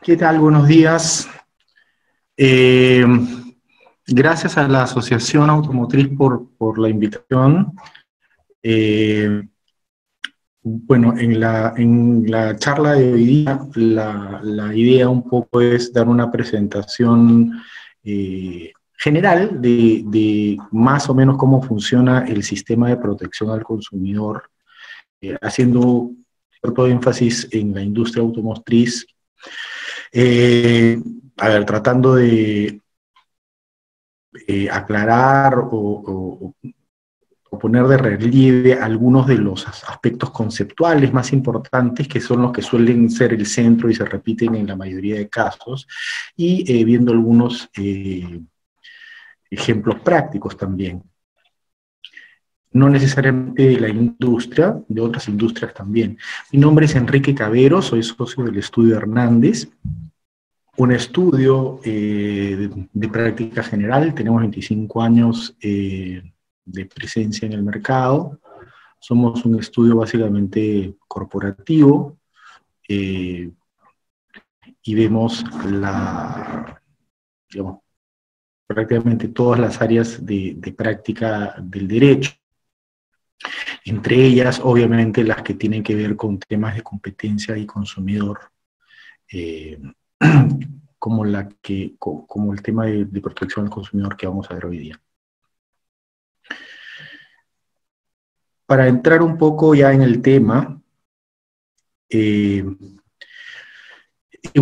¿Qué tal? Buenos días. Gracias a la Asociación Automotriz por la invitación. Bueno, en la charla de hoy día, la idea un poco es dar una presentación general de más o menos cómo funciona el sistema de protección al consumidor, haciendo cierto énfasis en la industria automotriz. Tratando de aclarar o poner de relieve algunos de los aspectos conceptuales más importantes, que son los que suelen ser el centro y se repiten en la mayoría de casos, y viendo algunos ejemplos prácticos también. No necesariamente de la industria, de otras industrias también. Mi nombre es Enrique Cabero, soy socio del Estudio Hernández, un estudio de práctica general. Tenemos 25 años de presencia en el mercado. Somos un estudio básicamente corporativo y vemos prácticamente todas las áreas de práctica del derecho. Entre ellas, obviamente, las que tienen que ver con temas de competencia y consumidor, como el tema de protección al consumidor que vamos a ver hoy día. Para entrar un poco ya en el tema, en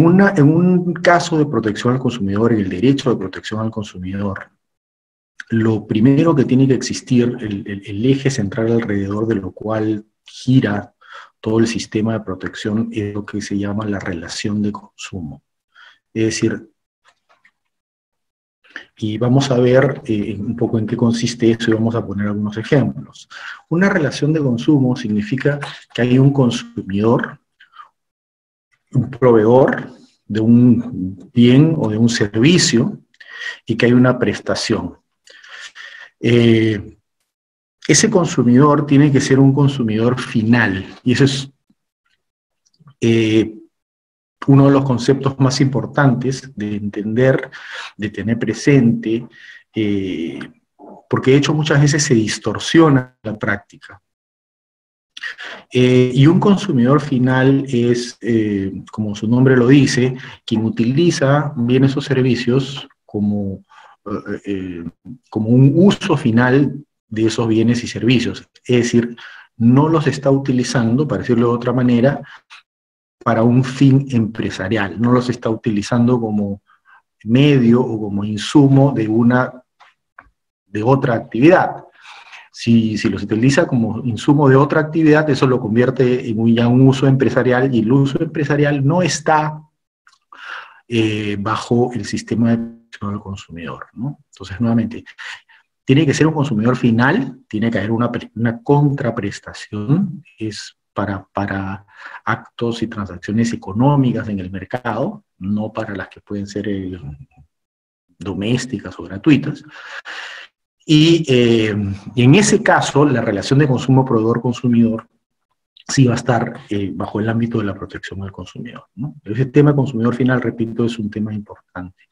un caso de protección al consumidor, en el derecho de protección al consumidor, lo primero que tiene que existir, el eje central alrededor de lo cual gira todo el sistema de protección, es lo que se llama la relación de consumo. Es decir, y vamos a ver un poco en qué consiste eso y vamos a poner algunos ejemplos. Una relación de consumo significa que hay un consumidor, un proveedor de un bien o de un servicio y que hay una prestación. Ese consumidor tiene que ser un consumidor final, y eso es uno de los conceptos más importantes de entender, de tener presente, porque de hecho muchas veces se distorsiona la práctica. Y un consumidor final es, como su nombre lo dice, quien utiliza bienes o servicios como un uso final de esos bienes y servicios. Es decir, no los está utilizando, para decirlo de otra manera, para un fin empresarial. No los está utilizando como medio o como insumo de otra actividad. Si los utiliza como insumo de otra actividad, eso lo convierte en un uso empresarial, y el uso empresarial no está bajo el sistema de protección al consumidor, ¿no? Entonces, nuevamente, tiene que ser un consumidor final, tiene que haber una contraprestación, es para actos y transacciones económicas en el mercado, no para las que pueden ser domésticas o gratuitas. Y en ese caso, la relación de consumo proveedor-consumidor sí va a estar bajo el ámbito de la protección al consumidor, ¿no? Ese tema de consumidor final, repito, es un tema importante.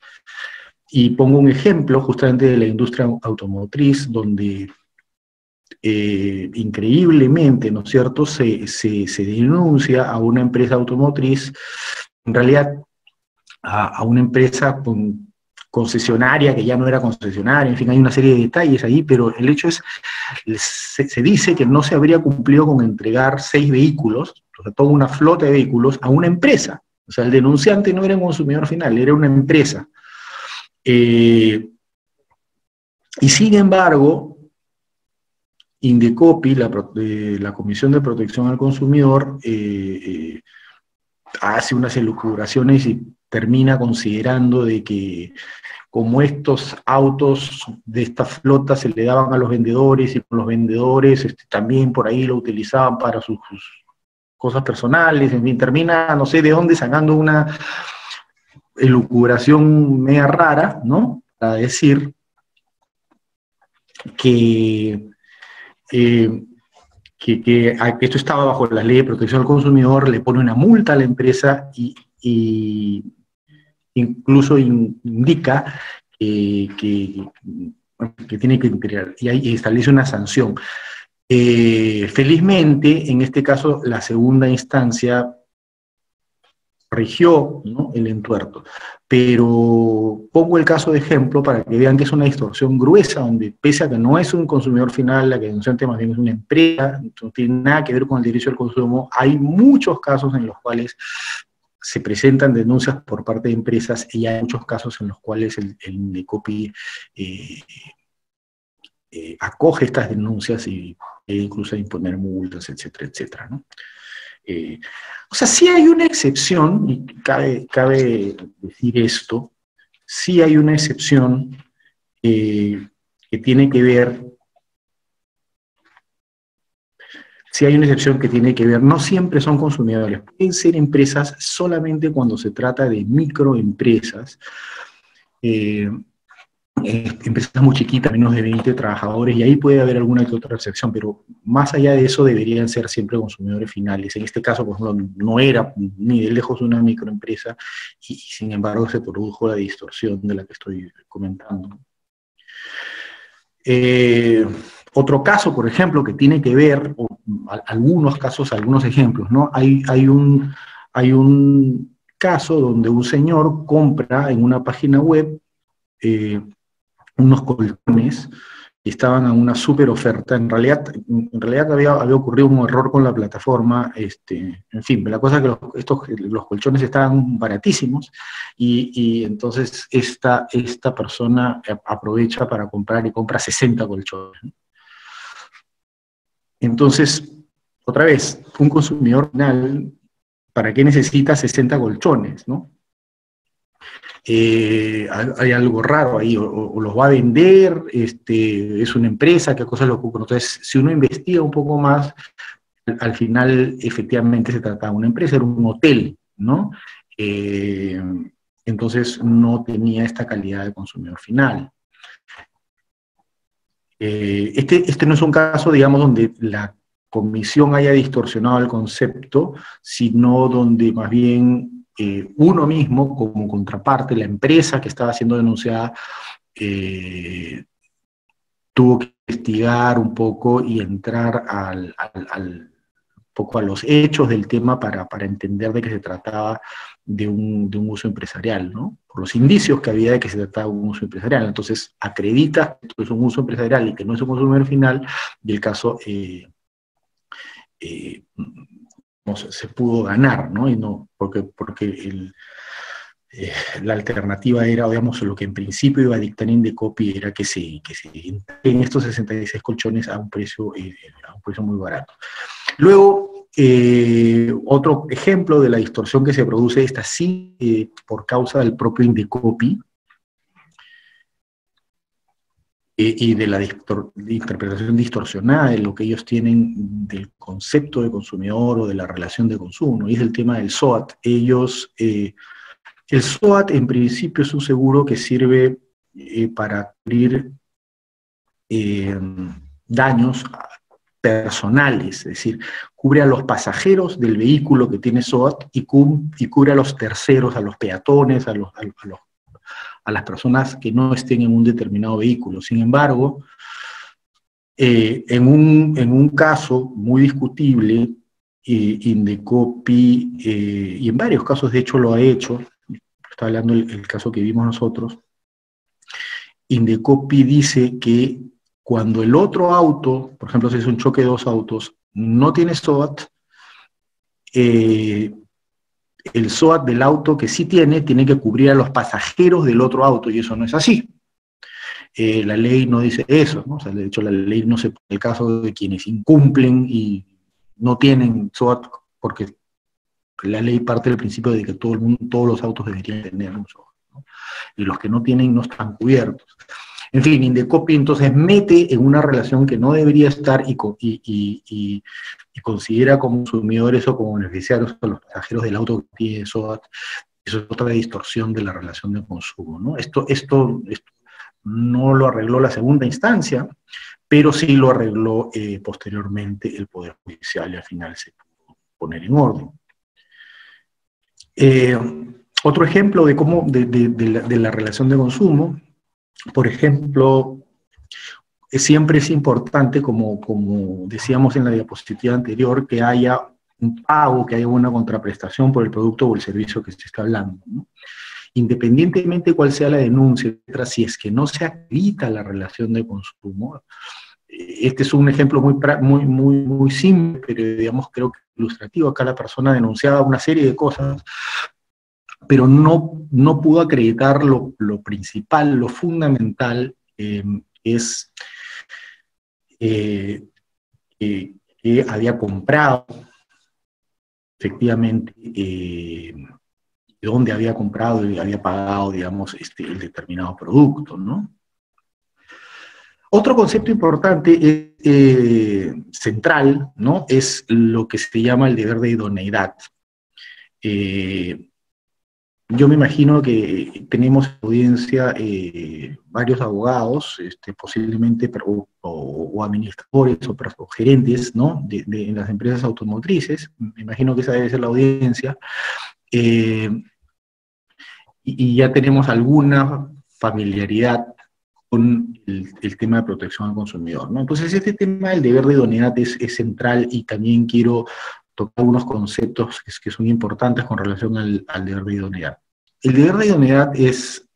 Y pongo un ejemplo justamente de la industria automotriz, donde increíblemente, ¿no es cierto?, se denuncia a una empresa automotriz, en realidad a una empresa concesionaria que ya no era concesionaria, en fin, hay una serie de detalles ahí, pero el hecho es, se dice que no se habría cumplido con entregar 6 vehículos, o sea, toda una flota de vehículos, a una empresa. O sea, el denunciante no era un consumidor final, era una empresa. Y sin embargo, Indecopi, la Comisión de Protección al Consumidor, hace unas elucubraciones y termina considerando de que como estos autos de esta flota se le daban a los vendedores, y con los vendedores también por ahí lo utilizaban para sus cosas personales, en fin, termina no sé de dónde sacando una elucubración media rara, ¿no?, para decir que, que esto estaba bajo la ley de protección al consumidor, le pone una multa a la empresa y incluso indica que tiene que integrar, y ahí establece una sanción. Felizmente, en este caso, la segunda instancia rigió, ¿no?, el entuerto. Pero pongo el caso de ejemplo para que vean que es una distorsión gruesa, donde pese a que no es un consumidor final, la que denunciante más bien es una empresa, no tiene nada que ver con el derecho al consumo, hay muchos casos en los cuales se presentan denuncias por parte de empresas y hay muchos casos en los cuales el INDECOPI acoge estas denuncias y incluso imponer multas, etcétera, etcétera, ¿no? O sea, sí hay una excepción, y cabe decir esto, sí hay una excepción que tiene que ver, no siempre son consumidores, pueden ser empresas solamente cuando se trata de microempresas, empresas muy chiquitas, menos de 20 trabajadores, y ahí puede haber alguna que otra excepción, pero más allá de eso deberían ser siempre consumidores finales. En este caso, por ejemplo, no era ni de lejos una microempresa, y sin embargo se produjo la distorsión de la que estoy comentando. Otro caso, por ejemplo, que tiene que ver, algunos casos, algunos ejemplos, ¿no? Hay un caso donde un señor compra en una página web unos colchones y estaban a una súper oferta. En realidad había ocurrido un error con la plataforma, en fin, la cosa es que los colchones estaban baratísimos y entonces esta persona aprovecha para comprar y compra 60 colchones. Entonces, otra vez, un consumidor final, ¿para qué necesita 60 colchones, no? Hay algo raro ahí, o los va a vender, es una empresa, qué cosas le ocurren. Entonces, si uno investiga un poco más, al final efectivamente se trataba de una empresa, era un hotel, ¿no? Entonces no tenía esta calidad de consumidor final. Este no es un caso, digamos, donde la comisión haya distorsionado el concepto, sino donde más bien uno mismo, como contraparte, la empresa que estaba siendo denunciada, tuvo que investigar un poco y entrar poco a los hechos del tema para entender de que se trataba de un uso empresarial, ¿no? Por los indicios que había de que se trataba de un uso empresarial. Entonces, acredita que esto es un uso empresarial y que no es un consumidor final, y el caso se pudo ganar, ¿no? Y no, porque la alternativa era, digamos, lo que en principio iba a dictar INDECOPI era que se entreguen estos 66 colchones a un precio muy barato. Luego, otro ejemplo de la distorsión que se produce, esta sí por causa del propio INDECOPI y de la interpretación distorsionada de lo que ellos tienen del concepto de consumidor o de la relación de consumo, y es el tema del SOAT. El SOAT en principio es un seguro que sirve para cubrir daños personales, es decir, cubre a los pasajeros del vehículo que tiene SOAT y cubre a los terceros, a los peatones, a las personas que no estén en un determinado vehículo. Sin embargo, en un caso muy discutible, INDECOPI, y en varios casos de hecho lo ha hecho, está hablando el caso que vimos nosotros, INDECOPI dice que cuando el otro auto, por ejemplo, si es un choque de dos autos, no tiene SOAT, el SOAT del auto que sí tiene que cubrir a los pasajeros del otro auto, y eso no es así. La ley no dice eso, ¿no? O sea, de hecho la ley no se pone el caso de quienes incumplen y no tienen SOAT, porque la ley parte del principio de que todos los autos deberían tener un SOAT, ¿no? Y los que no tienen no están cubiertos. En fin, INDECOPI entonces mete en una relación que no debería estar y considera como consumidores o como beneficiarios a los pasajeros del auto que tiene SOAT. Eso es otra distorsión de la relación de consumo, ¿no? Esto no lo arregló la segunda instancia, pero sí lo arregló posteriormente el Poder Judicial y al final se pudo poner en orden. Otro ejemplo de la relación de consumo, por ejemplo, siempre es importante, como decíamos en la diapositiva anterior, que haya un pago, que haya una contraprestación por el producto o el servicio que se está hablando, ¿no? Independientemente de cuál sea la denuncia, si es que no se acredita la relación de consumo, este es un ejemplo muy simple, pero digamos creo que ilustrativo. Acá la persona denunciaba una serie de cosas, pero no pudo acreditar lo principal, lo fundamental, es que había comprado efectivamente, dónde había comprado y había pagado, digamos, el determinado producto, ¿no? Otro concepto importante, central, ¿no? Es lo que se llama el deber de idoneidad. Yo me imagino que tenemos en audiencia varios abogados, posiblemente, o administradores o gerentes, ¿no? En las empresas automotrices. Me imagino que esa debe ser la audiencia. Y ya tenemos alguna familiaridad con el tema de protección al consumidor, ¿no? Entonces, este tema del deber de idoneidad es central, y también quiero tocar algunos conceptos que son importantes con relación al deber de idoneidad. El deber de idoneidad es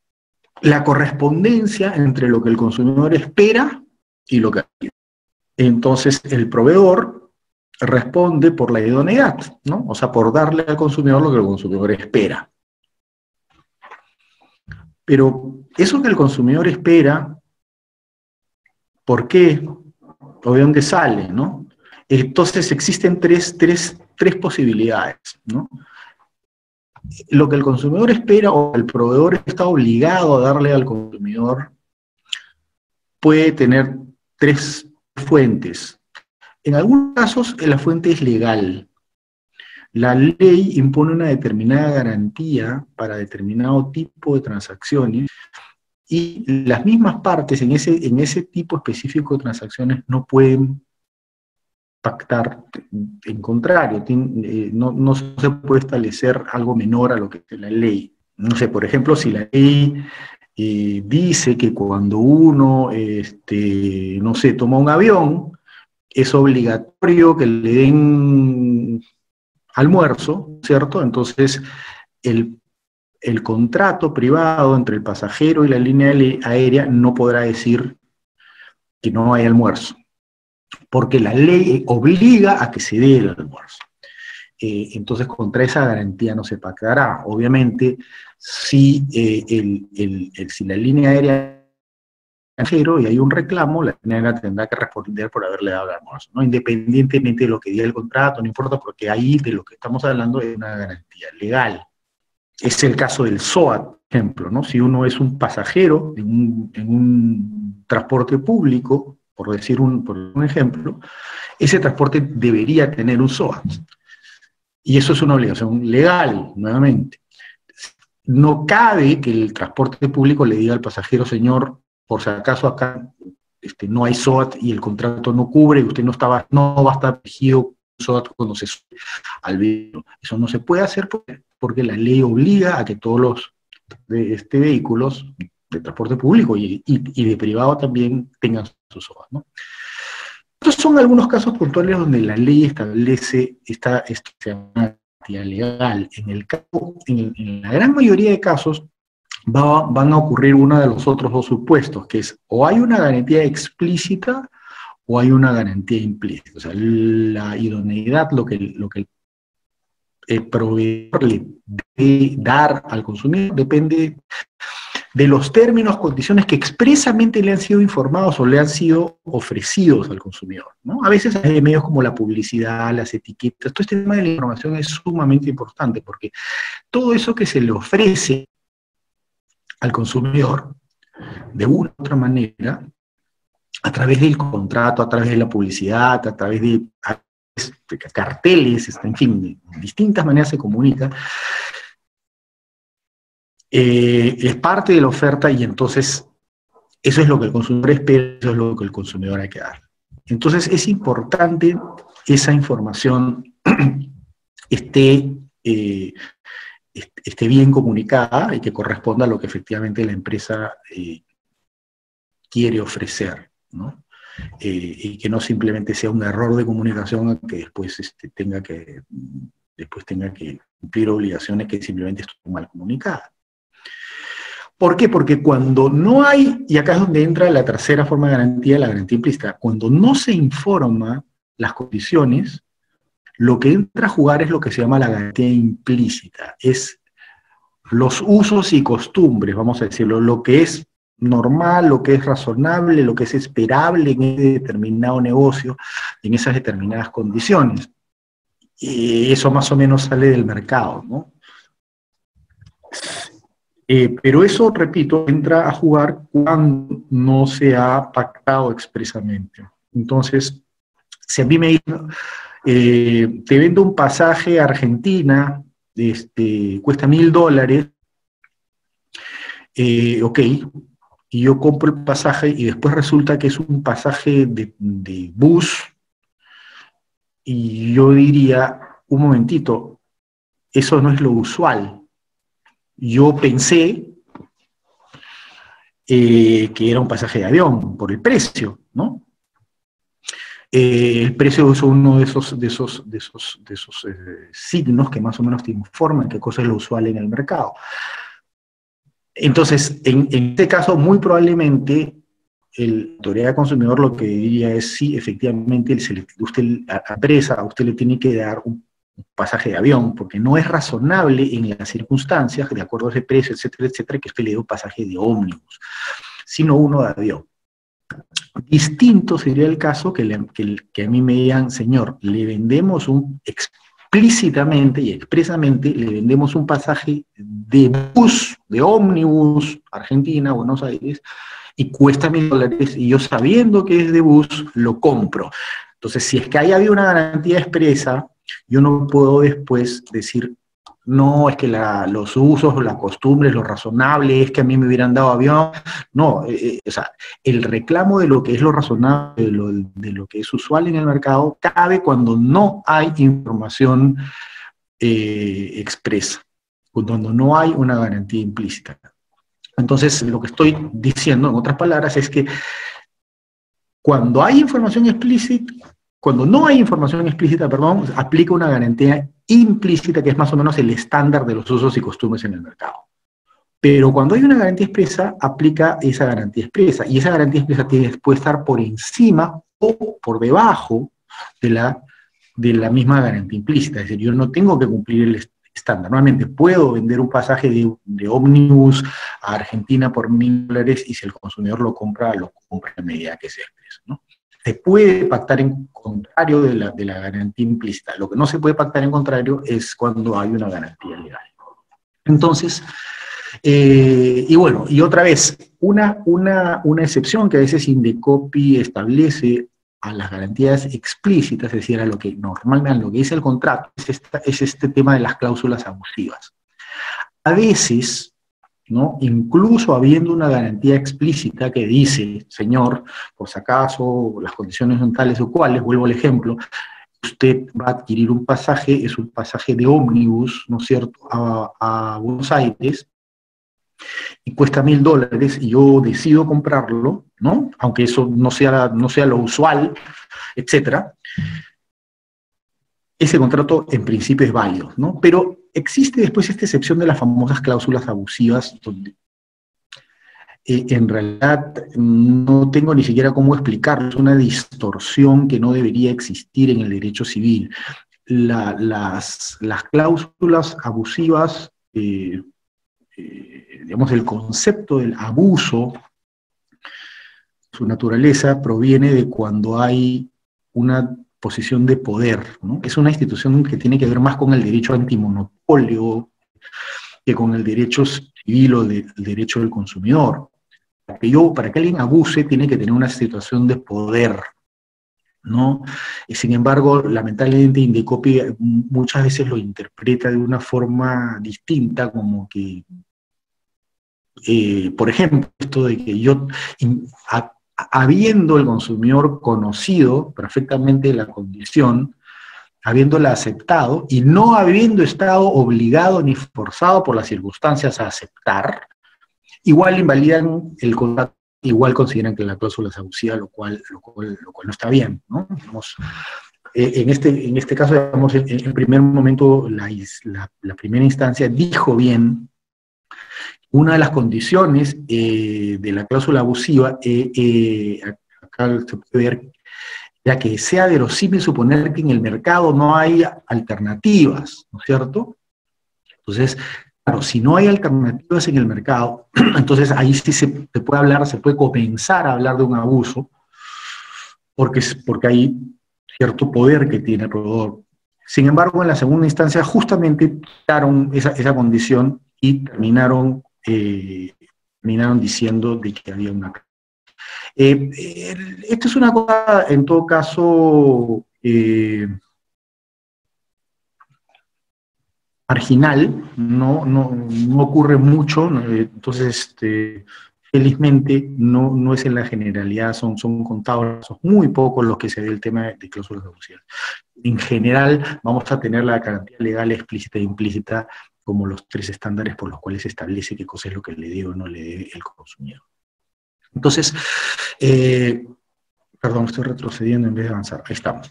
la correspondencia entre lo que el consumidor espera y lo que pide. Entonces, el proveedor responde por la idoneidad, ¿no? O sea, por darle al consumidor lo que el consumidor espera. Pero eso que el consumidor espera, ¿por qué? ¿O de dónde sale, no? Entonces existen tres posibilidades, ¿no? Lo que el consumidor espera o el proveedor está obligado a darle al consumidor puede tener tres fuentes. En algunos casos la fuente es legal. La ley impone una determinada garantía para determinado tipo de transacciones, y las mismas partes en ese tipo específico de transacciones no pueden pactar en contrario. No se puede establecer algo menor a lo que es la ley. No sé, por ejemplo, si la ley dice que cuando uno, no sé, toma un avión, es obligatorio que le den almuerzo, ¿cierto? Entonces, el contrato privado entre el pasajero y la línea aérea no podrá decir que no hay almuerzo, porque la ley obliga a que se dé el almuerzo. Entonces, contra esa garantía no se pactará. Obviamente, si la línea aérea es pasajero y hay un reclamo, la línea aérea tendrá que responder por haberle dado el almuerzo, ¿no? Independientemente de lo que diga el contrato, no importa, porque ahí de lo que estamos hablando es una garantía legal. Es el caso del SOAT, por ejemplo, ¿no? Si uno es un pasajero en un transporte público, por decir un ejemplo, ese transporte debería tener un SOAT. Y eso es una obligación legal, nuevamente. No cabe que el transporte público le diga al pasajero, señor, por si acaso acá no hay SOAT y el contrato no cubre, y usted no va a estar regido SOAT cuando se sube al vehículo. Eso no se puede hacer porque la ley obliga a que todos los vehículos de transporte público y de privado también tengan su SOAT, ¿no? Estos son algunos casos puntuales donde la ley establece esta garantía legal. En la gran mayoría de casos van a ocurrir uno de los otros dos supuestos, que es o hay una garantía explícita o hay una garantía implícita. O sea, la idoneidad, lo que el proveedor le debe dar al consumidor, depende de los términos, condiciones que expresamente le han sido informados o le han sido ofrecidos al consumidor, ¿no? A veces hay medios como la publicidad, las etiquetas. Todo este tema de la información es sumamente importante, porque todo eso que se le ofrece al consumidor, de una u otra manera, a través del contrato, a través de la publicidad, a través de carteles, en fin, de distintas maneras se comunica, es parte de la oferta, y entonces Eso es lo que el consumidor espera, eso es lo que el consumidor hay que dar. Entonces es importante esa información esté, esté bien comunicada y que corresponda a lo que efectivamente la empresa quiere ofrecer, ¿no? Y que no simplemente sea un error de comunicación que después tenga que cumplir obligaciones que simplemente estuvo mal comunicadas. ¿Por qué? Porque cuando no hay, y acá es donde entra la tercera forma de garantía, la garantía implícita, cuando no se informa las condiciones, lo que entra a jugar es lo que se llama la garantía implícita, es los usos y costumbres, vamos a decirlo, lo que es normal, lo que es razonable, lo que es esperable en ese determinado negocio, en esas determinadas condiciones. Y eso más o menos sale del mercado, ¿no? Pero eso, repito, entra a jugar cuando no se ha pactado expresamente. Entonces, si a mí me dicen, te vendo un pasaje a Argentina, cuesta $1000, ok, y yo compro el pasaje y después resulta que es un pasaje de bus, y yo diría, un momentito, eso no es lo usual. Yo pensé que era un pasaje de avión, por el precio, ¿no? El precio es uno de esos signos que más o menos te informan qué cosa es lo usual en el mercado. Entonces, en este caso, muy probablemente, la autoridad del consumidor lo que diría es, sí, efectivamente, a la empresa, a usted le tiene que dar un pasaje de avión, porque no es razonable en las circunstancias, de acuerdo a ese precio, etcétera, etcétera, que usted le dé un pasaje de ómnibus, sino uno de avión. Distinto sería el caso que a mí me digan, señor, le vendemos explícitamente y expresamente, le vendemos un pasaje de bus, de ómnibus, Argentina, Buenos Aires, y cuesta $1000, y yo sabiendo que es de bus, lo compro. Entonces, si es que ahí había una garantía expresa, yo no puedo después decir, no, es que los usos, las costumbres, lo razonable, es que a mí me hubieran dado avión. No, o sea, el reclamo de lo que es lo razonable, de lo que es usual en el mercado, cabe cuando no hay información expresa, cuando no hay una garantía implícita. Entonces, lo que estoy diciendo, en otras palabras, es que cuando hay información explícita, cuando no hay información explícita, perdón, aplica una garantía implícita, que es más o menos el estándar de los usos y costumbres en el mercado. Pero cuando hay una garantía expresa, aplica esa garantía expresa, y esa garantía expresa puede estar por encima o por debajo de la misma garantía implícita. Es decir, yo no tengo que cumplir el estándar. Normalmente puedo vender un pasaje de ómnibus a Argentina por $1000, y si el consumidor lo compra a medida que sea expreso, ¿no? Se puede pactar en contrario de la garantía implícita. Lo que no se puede pactar en contrario es cuando hay una garantía legal. Entonces, y bueno, y otra vez, una excepción que a veces Indecopi establece a las garantías explícitas, es decir, a lo que normalmente, a lo que dice el contrato, es este tema de las cláusulas abusivas. A veces, ¿no? Incluso habiendo una garantía explícita que dice, señor, por si acaso las condiciones son tales o cuales, vuelvo al ejemplo, usted va a adquirir un pasaje, es un pasaje de ómnibus, ¿no es cierto?, a Buenos Aires, y cuesta $1000, y yo decido comprarlo, ¿no?, aunque eso no sea lo usual, etcétera. Ese contrato en principio es válido, ¿no? Pero existe después esta excepción de las famosas cláusulas abusivas, donde en realidad no tengo ni siquiera cómo explicarlo, es una distorsión que no debería existir en el derecho civil. Las cláusulas abusivas, digamos, el concepto del abuso, su naturaleza proviene de cuando hay una posición de poder, ¿no? Es una institución que tiene que ver más con el derecho antimonopolio que con el derecho civil o el derecho del consumidor. Para que alguien abuse tiene que tener una situación de poder, ¿no? Sin embargo, lamentablemente Indecopi muchas veces lo interpreta de una forma distinta, como que por ejemplo, esto de que habiendo el consumidor conocido perfectamente la condición, habiéndola aceptado y no habiendo estado obligado ni forzado por las circunstancias a aceptar, igual invalidan el contrato, igual consideran que la cláusula es abusiva, lo cual no está bien, ¿no? Digamos, en este caso, digamos, en primer momento, la primera instancia dijo bien. Una de las condiciones de la cláusula abusiva, acá se puede ver, ya que sea verosímil suponer que en el mercado no hay alternativas, ¿no es cierto? Entonces, claro, si no hay alternativas en el mercado, entonces ahí sí se puede hablar, se puede comenzar a hablar de un abuso, porque hay cierto poder que tiene el proveedor. Sin embargo, en la segunda instancia justamente quitaron esa condición y terminaron diciendo de que había una... Esto es una cosa, en todo caso, marginal, no ocurre mucho, entonces, felizmente, no es en la generalidad, son contados, son muy pocos los que se ve el tema de cláusulas abusivas. En general, vamos a tener la garantía legal explícita e implícita como los 3 estándares por los cuales se establece qué cosa es lo que le debe o no le debe el consumidor. Entonces, perdón, estoy retrocediendo en vez de avanzar, ahí estamos.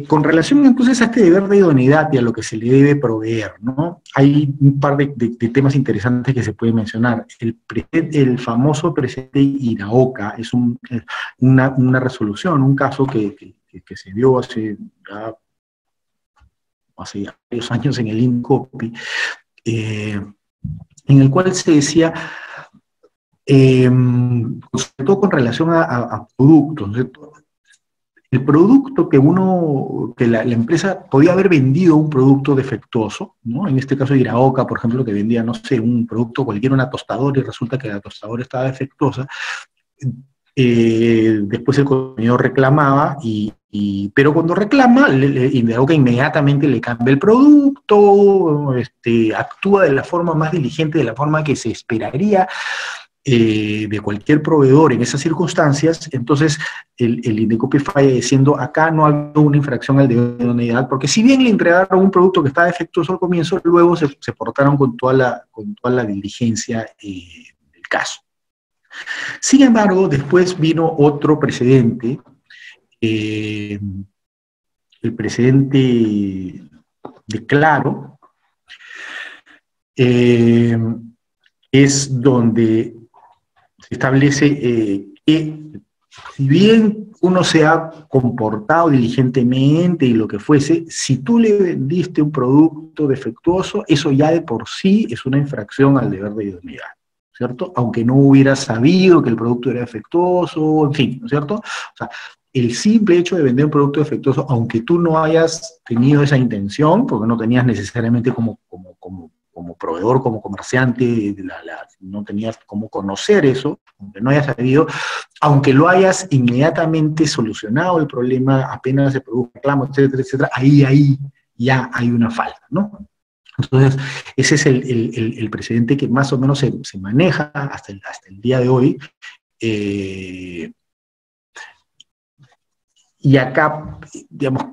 Con relación entonces a este deber de idoneidad y a lo que se le debe proveer, ¿no? Hay un par de temas interesantes que se pueden mencionar. El famoso precedente Iraoka es una resolución, un caso que se dio hace varios años en el INCOPI, en el cual se decía, sobre todo con relación a productos, ¿no? El producto que la empresa podía haber vendido un producto defectuoso, ¿no? En este caso Iraoka, por ejemplo, que vendía, no sé, un producto cualquiera, una tostadora, y resulta que la tostadora estaba defectuosa. Después el consumidor reclamaba, pero cuando reclama, Iraoka inmediatamente le cambia el producto, actúa de la forma más diligente, de la forma que se esperaría de cualquier proveedor en esas circunstancias. Entonces el INDECOPI falla diciendo, acá no ha habido una infracción al deber de idoneidad, porque si bien le entregaron un producto que estaba defectuoso al comienzo, luego se portaron con toda la diligencia del caso. Sin embargo, después vino otro precedente, el precedente de Claro, es donde se establece que si bien uno se ha comportado diligentemente y lo que fuese, si tú le vendiste un producto defectuoso, eso ya de por sí es una infracción al deber de idoneidad, ¿cierto? Aunque no hubieras sabido que el producto era defectuoso, en fin, ¿no es cierto? O sea, el simple hecho de vender un producto defectuoso, aunque tú no hayas tenido esa intención, porque no tenías necesariamente como proveedor, como comerciante, no tenías cómo conocer eso, aunque no hayas sabido, aunque lo hayas inmediatamente solucionado el problema, apenas se produjo reclamo, etcétera, etcétera, ahí ya hay una falta, ¿no? Entonces, ese es el precedente que más o menos se maneja hasta el día de hoy. Y acá, digamos,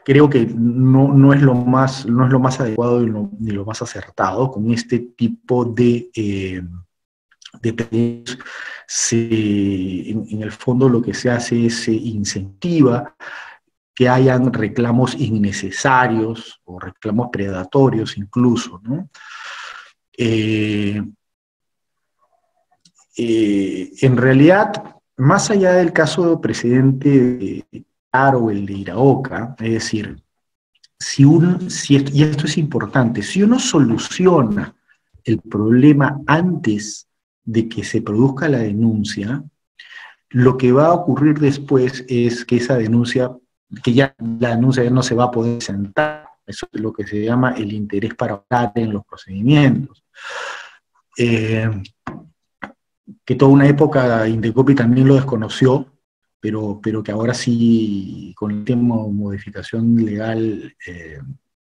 creo que no es lo más adecuado ni lo más acertado. Con este tipo de pedidos, en el fondo lo que se hace es se incentiva que hayan reclamos innecesarios o reclamos predatorios incluso, ¿no? En realidad, más allá del caso precedente de Claro, el de Iraoka, es decir, y esto es importante, si uno soluciona el problema antes de que se produzca la denuncia, lo que va a ocurrir después es que esa denuncia, que ya la denuncia ya no se va a poder presentar. Eso es lo que se llama el interés para ahorrar en los procedimientos. Que toda una época INDECOPI también lo desconoció, pero que ahora sí, con el tema de modificación legal,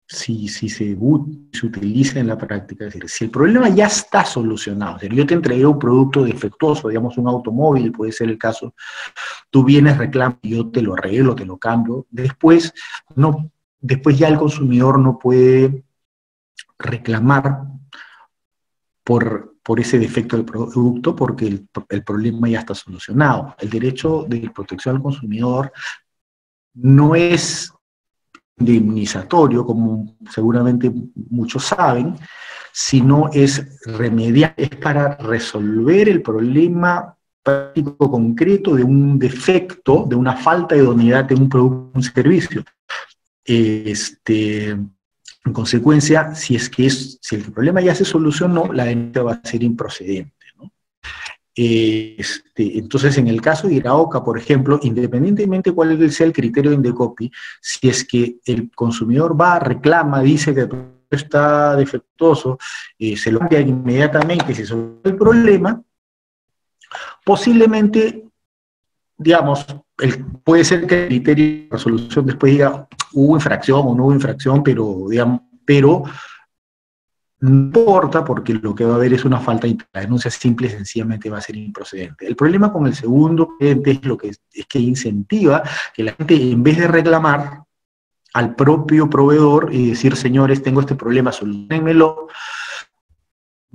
se utiliza en la práctica. Es decir, si el problema ya está solucionado, es decir, yo te entregué un producto defectuoso, digamos un automóvil, puede ser el caso, tú vienes, reclamas, yo te lo arreglo, te lo cambio, después ya el consumidor no puede reclamar por ese defecto del producto porque el problema ya está solucionado. El derecho de protección al consumidor no es indemnizatorio, como seguramente muchos saben, sino es remediar, es para resolver el problema práctico concreto de un defecto, de una falta de idoneidad de un producto o un servicio. En consecuencia, si el problema ya se solucionó, la denuncia va a ser improcedente, ¿no? Entonces, en el caso de Iraoka, por ejemplo, independientemente cuál sea el criterio de Indecopi, si es que el consumidor va, reclama, dice que el producto está defectuoso, se lo cambia inmediatamente y se resuelve el problema, posiblemente, digamos, puede ser que el criterio de resolución después diga hubo infracción o no hubo infracción, pero no importa porque lo que va a haber es una falta y la denuncia simple y sencillamente va a ser improcedente. El problema con el segundo es que incentiva que la gente, en vez de reclamar al propio proveedor y decir, señores, tengo este problema, solucionenmelo,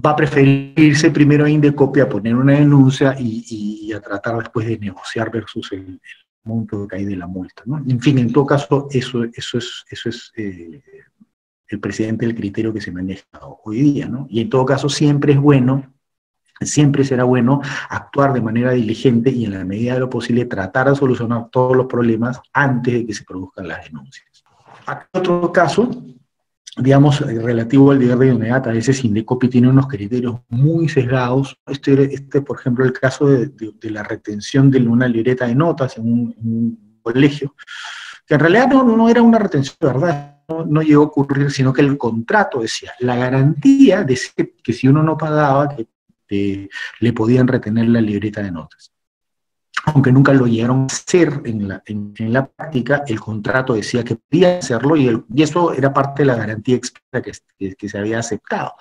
va a preferir irse primero a Indecopi a poner una denuncia y a tratar después de negociar versus el monto que hay de la multa, ¿no? En fin, en todo caso, eso es el presidente del criterio que se maneja hoy día, ¿no? Y en todo caso siempre será bueno actuar de manera diligente y en la medida de lo posible tratar de solucionar todos los problemas antes de que se produzcan las denuncias. Acá otro caso, digamos, relativo al deber de idoneidad, a veces Indecopi tiene unos criterios muy sesgados. Por ejemplo, el caso de la retención de una libreta de notas en un colegio, que en realidad no era una retención de verdad, no llegó a ocurrir, sino que el contrato decía, la garantía decía que si uno no pagaba, que le podían retener la libreta de notas. Aunque nunca lo llegaron a hacer en la práctica, el contrato decía que podía hacerlo y eso era parte de la garantía expresa que se había aceptado.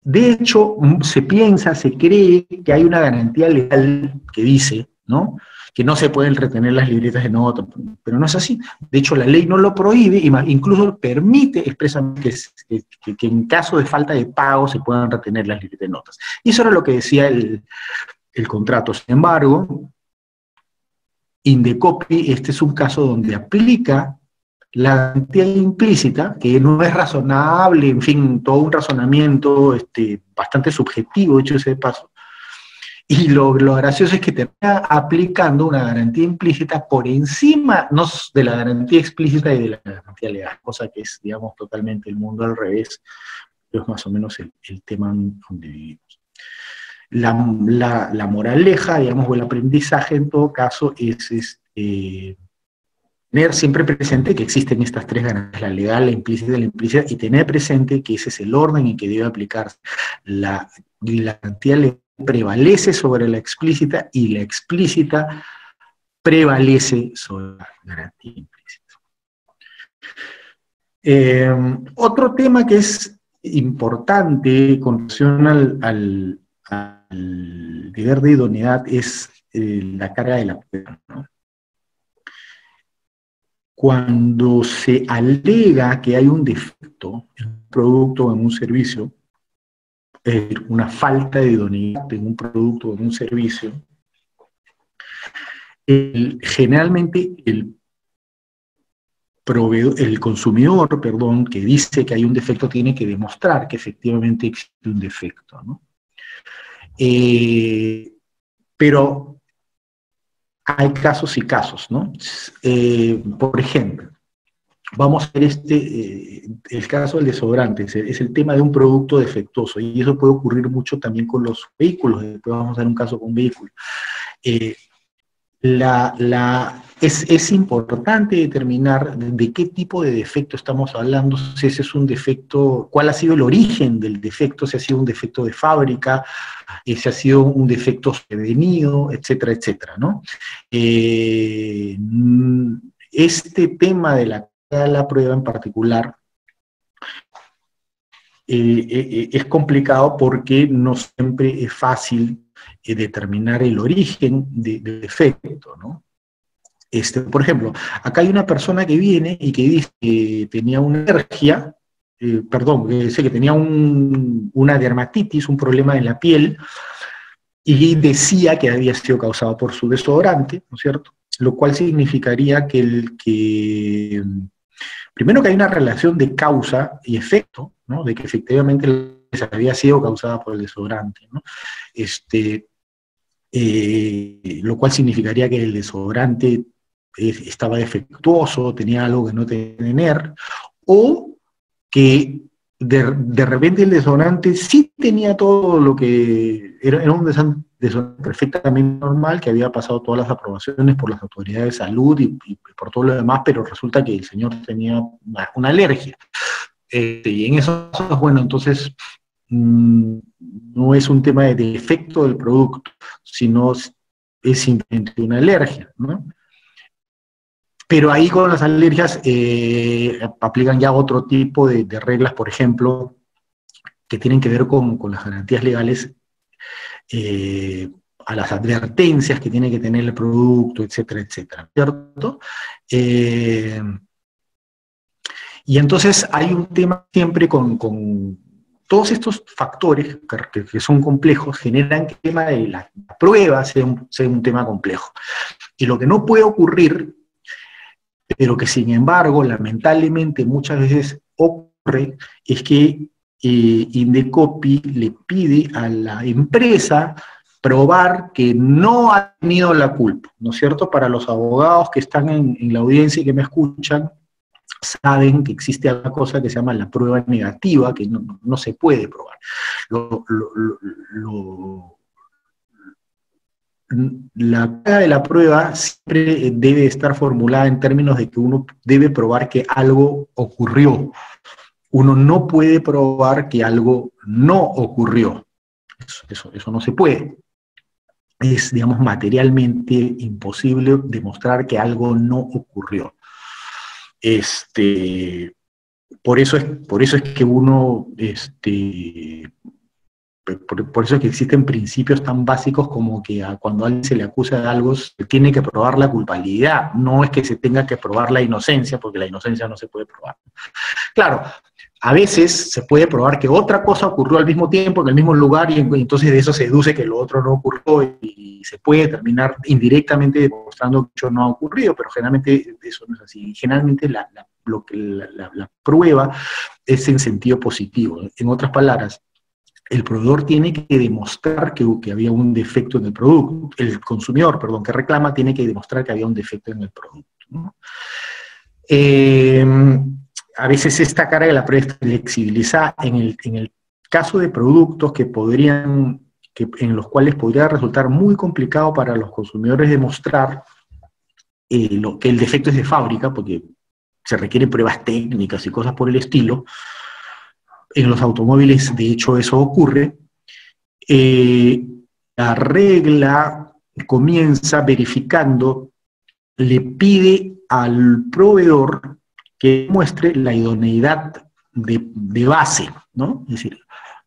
De hecho, se cree que hay una garantía legal que dice, ¿no?, que no se pueden retener las libretas de notas, pero no es así. De hecho, la ley no lo prohíbe, incluso permite expresamente que en caso de falta de pago se puedan retener las libretas de notas. Y eso era lo que decía el contrato. Sin embargo, Indecopi, este es un caso donde aplica la garantía implícita, que no es razonable, en fin, todo un razonamiento bastante subjetivo, hecho ese paso. Y lo gracioso es que termina aplicando una garantía implícita por encima, no de la garantía explícita y de la garantía legal, cosa que es, digamos, totalmente el mundo al revés, pero es más o menos el tema donde vivimos. La moraleja, digamos, o el aprendizaje en todo caso es tener siempre presente que existen estas tres garantías, la legal, la implícita y la implícita, y tener presente que ese es el orden en que debe aplicarse. La garantía legal prevalece sobre la explícita y la explícita prevalece sobre la garantía implícita. Otro tema que es importante con relación al deber de idoneidad es la carga de la prueba, ¿no? Cuando se alega que hay un defecto en un producto o en un servicio, una falta de idoneidad en un producto o en un servicio, generalmente el consumidor, que dice que hay un defecto, tiene que demostrar que efectivamente existe un defecto, ¿no? Pero hay casos y casos, ¿no? Por ejemplo, vamos a ver el caso del desodorante, es el tema de un producto defectuoso, y eso puede ocurrir mucho también con los vehículos. Después vamos a ver un caso con un vehículo. Es importante determinar de qué tipo de defecto estamos hablando, si ese es un defecto, cuál ha sido el origen del defecto, si ha sido un defecto de fábrica, si ha sido un defecto sobrevenido, etcétera, etcétera, ¿no? Este tema de la la prueba en particular es complicado porque no siempre es fácil determinar el origen del defecto, ¿no? Por ejemplo, acá hay una persona que viene y que dice que tenía una alergia, perdón, que dice que tenía una dermatitis, un problema en la piel, y decía que había sido causado por su desodorante, ¿no es cierto? Lo cual significaría primero que hay una relación de causa y efecto, ¿no? De que efectivamente había sido causada por el desodorante, ¿no? Lo cual significaría que el desodorante estaba defectuoso, tenía algo que no tenía que tener, o que de repente el desodorante sí tenía todo lo que era un desodorante perfectamente normal, que había pasado todas las aprobaciones por las autoridades de salud y por todo lo demás, pero resulta que el señor tenía una alergia. Y en esos casos, bueno, entonces no es un tema de defecto del producto, sino es simplemente una alergia, ¿no? Pero ahí con las alergias aplican ya otro tipo de reglas, por ejemplo, que tienen que ver con las garantías legales, a las advertencias que tiene que tener el producto, etcétera, etcétera, ¿cierto? Y entonces hay un tema siempre con todos estos factores que son complejos, generan que el tema de la prueba sea un tema complejo. Y lo que no puede ocurrir, pero que sin embargo, lamentablemente muchas veces ocurre, es que Indecopi le pide a la empresa probar que no ha tenido la culpa, ¿no es cierto? Para los abogados que están en la audiencia y que me escuchan, saben que existe una cosa que se llama la prueba negativa, que no se puede probar. La carga de la prueba siempre debe estar formulada en términos de que uno debe probar que algo ocurrió. Uno no puede probar que algo no ocurrió. Eso no se puede. Es, digamos, materialmente imposible demostrar que algo no ocurrió. Por eso es que uno, por eso es que existen principios tan básicos como que cuando a alguien se le acusa de algo se tiene que probar la culpabilidad, no es que se tenga que probar la inocencia, porque la inocencia no se puede probar. Claro, a veces se puede probar que otra cosa ocurrió al mismo tiempo, en el mismo lugar, y entonces de eso se deduce que lo otro no ocurrió, y se puede terminar indirectamente demostrando que eso no ha ocurrido, pero generalmente eso no es así. Generalmente la prueba es en sentido positivo. En otras palabras, el proveedor tiene que demostrar que había un defecto en el producto, el consumidor, perdón, que reclama tiene que demostrar que había un defecto en el producto, ¿no? A veces esta carga de la prueba es flexibilizada en el caso de productos en los cuales podría resultar muy complicado para los consumidores demostrar que el defecto es de fábrica, porque se requieren pruebas técnicas y cosas por el estilo. En los automóviles, de hecho, eso ocurre. La regla comienza verificando, le pide al proveedor que muestre la idoneidad de base, ¿no? Es decir,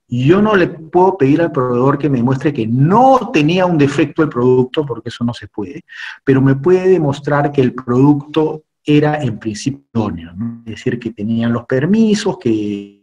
yo no le puedo pedir al proveedor que me muestre que no tenía un defecto el producto, porque eso no se puede, pero me puede demostrar que el producto era en principio idóneo, ¿no? Es decir, que tenían los permisos, que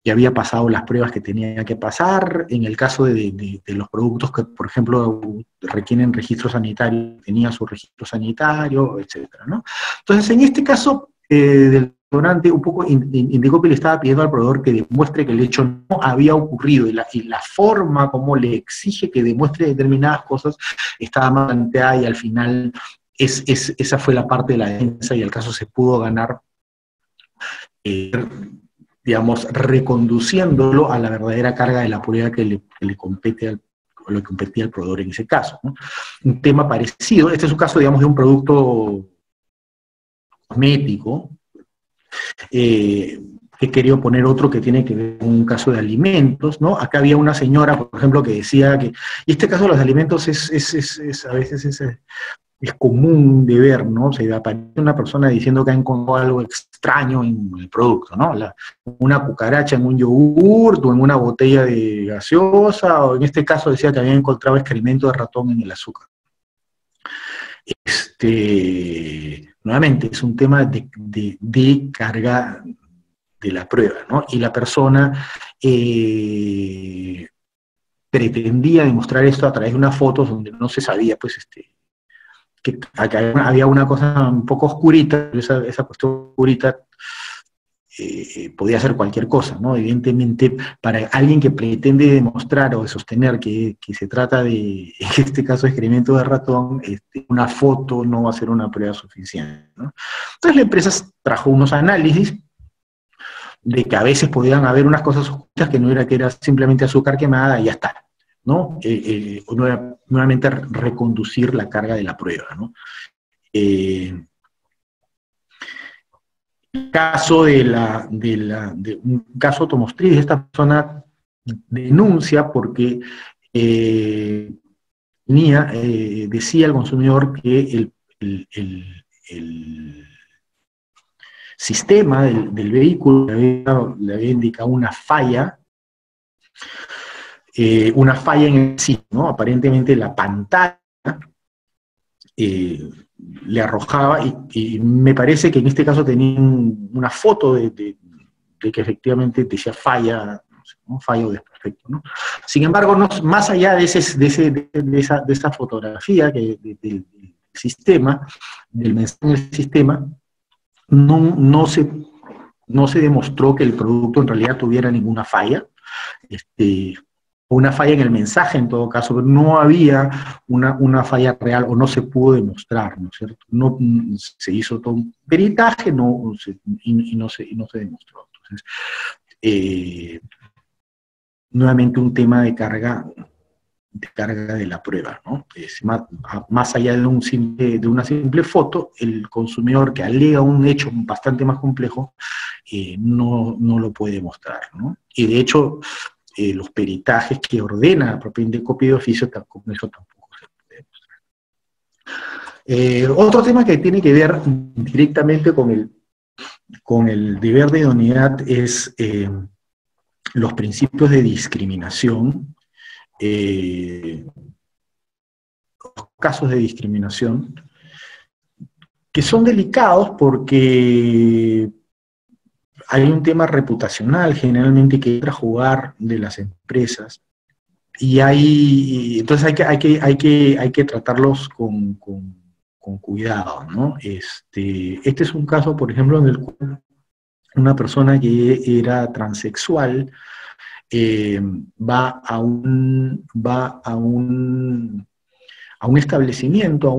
había pasado las pruebas que tenía que pasar. En el caso de los productos que, por ejemplo, requieren registro sanitario, tenía su registro sanitario, etcétera, ¿no? Entonces, en este caso del donante, un poco Indecopi le estaba pidiendo al proveedor que demuestre que el hecho no había ocurrido, y la forma como le exige que demuestre determinadas cosas estaba más planteada, y al final esa fue la parte de la defensa, y el caso se pudo ganar, digamos, reconduciéndolo a la verdadera carga de la prueba que le competía al proveedor en ese caso, ¿no? Un tema parecido, este es un caso, digamos, de un producto cosmético. He querido poner otro que tiene que ver con un caso de alimentos, ¿no? Acá había una señora, por ejemplo, que decía que, y este caso de los alimentos a veces es común de ver, ¿no? Se aparece una persona diciendo que ha encontrado algo extraño en el producto, ¿no? Una cucaracha en un yogurt o en una botella de gaseosa, o en este caso decía que había encontrado excremento de ratón en el azúcar. Nuevamente, es un tema de carga de la prueba, ¿no? Y la persona pretendía demostrar esto a través de unas fotos donde no se sabía, pues, que había una cosa un poco oscurita, pero esa cuestión oscurita podía ser cualquier cosa, ¿no? Evidentemente, para alguien que pretende demostrar o sostener que se trata de, en este caso, excremento de ratón, una foto no va a ser una prueba suficiente, ¿no? Entonces la empresa trajo unos análisis de que a veces podían haber unas cosas ocultas que no era que era simplemente azúcar quemada y ya está, ¿no? Nuevamente reconducir la carga de la prueba, ¿no? Caso de un caso automotriz, esta persona denuncia porque decía al consumidor que el sistema del vehículo le había indicado una falla en el sí, ¿no? Aparentemente la pantalla le arrojaba, y me parece que en este caso tenían una foto de que efectivamente decía falla, un fallo desperfecto, ¿no? Sin embargo, más allá de esa fotografía del sistema, del mensaje del sistema, no se demostró que el producto en realidad tuviera ninguna falla, una falla en el mensaje en todo caso, pero no había una falla real, o no se pudo demostrar, ¿no es cierto? No se hizo todo un peritaje y no se demostró. Entonces, nuevamente un tema de carga de la prueba, ¿no? Más allá de una simple foto, el consumidor que alega un hecho bastante más complejo no lo puede mostrar, ¿no? Y de hecho, los peritajes que ordena la propia Indecopi de oficio, con eso tampoco se puede mostrar. Otro tema que tiene que ver directamente con el deber de idoneidad es los principios de discriminación, los casos de discriminación, que son delicados porque hay un tema reputacional generalmente que entra a jugar de las empresas, y entonces hay que tratarlos con cuidado, ¿no? Este es un caso, por ejemplo, en el cual una persona que era transexual va a un establecimiento,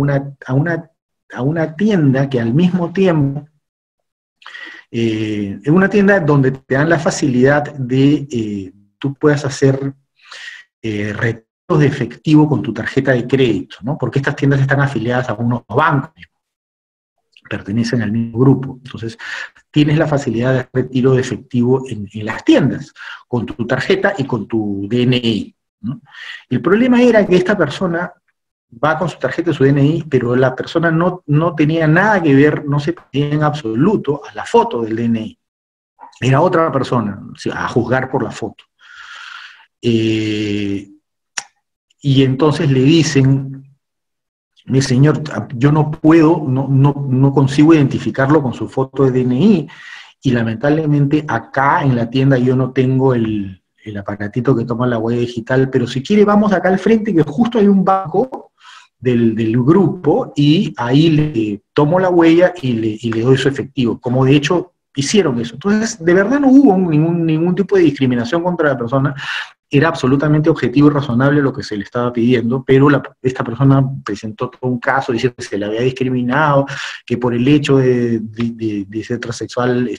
a una tienda que al mismo tiempo, es una tienda donde te dan la facilidad de tú puedas hacer retiros de efectivo con tu tarjeta de crédito, ¿no? Porque estas tiendas están afiliadas a unos bancos, pertenecen al mismo grupo. Entonces, tienes la facilidad de retiro de efectivo en las tiendas, con tu tarjeta y con tu DNI, ¿no? El problema era que esta persona va con su tarjeta y su DNI, pero la persona no tenía nada que ver, no se parecía en absoluto a la foto del DNI. Era otra persona, a juzgar por la foto. Y entonces le dicen: mi señor, yo no puedo, no consigo identificarlo con su foto de DNI, y lamentablemente acá en la tienda yo no tengo el aparatito que toma la huella digital, pero si quiere vamos acá al frente, que justo hay un banco del grupo, y ahí le tomo la huella y le doy su efectivo, como de hecho hicieron eso. Entonces, de verdad no hubo ningún tipo de discriminación contra la persona. Era absolutamente objetivo y razonable lo que se le estaba pidiendo, pero esta persona presentó todo un caso diciendo que se le había discriminado, que por el hecho de ser transexual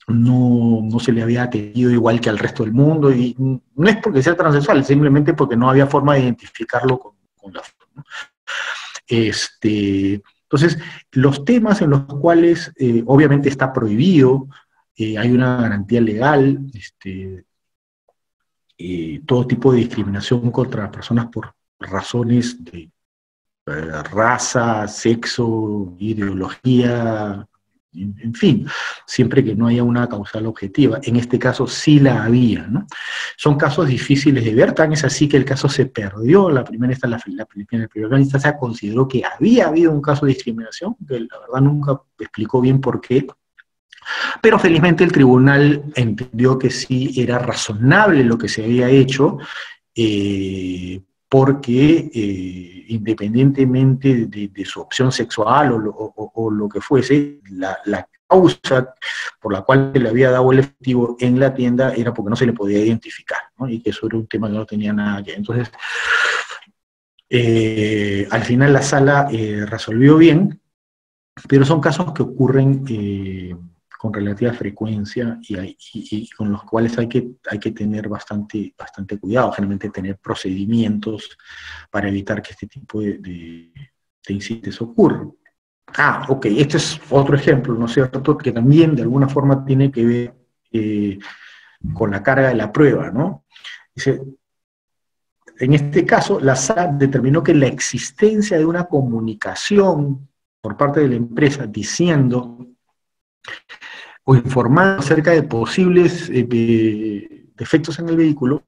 no se le había atendido igual que al resto del mundo, y no es porque sea transexual, simplemente porque no había forma de identificarlo con la foto, ¿no? Entonces, los temas en los cuales obviamente está prohibido, hay una garantía legal, todo tipo de discriminación contra personas por razones raza, sexo, ideología, en fin, siempre que no haya una causal objetiva. En este caso sí la había, ¿no? Son casos difíciles de ver, tan es así que el caso se perdió. La primera instancia consideró que había habido un caso de discriminación, que la verdad nunca explicó bien por qué, pero felizmente el tribunal entendió que sí era razonable lo que se había hecho, porque independientemente de su opción sexual o lo que fuese, la causa por la cual le había dado el efectivo en la tienda era porque no se le podía identificar, ¿no? Y que eso era un tema que no tenía nada que ver. Entonces, al final la sala resolvió bien, pero son casos que ocurren con relativa frecuencia y con los cuales hay que tener bastante cuidado, generalmente tener procedimientos para evitar que este tipo de incidentes ocurran. Ok, este es otro ejemplo, ¿no es cierto?, que también de alguna forma tiene que ver con la carga de la prueba, ¿no? Dice, en este caso, la SAT determinó que la existencia de una comunicación por parte de la empresa diciendo o informando acerca de posibles defectos en el vehículo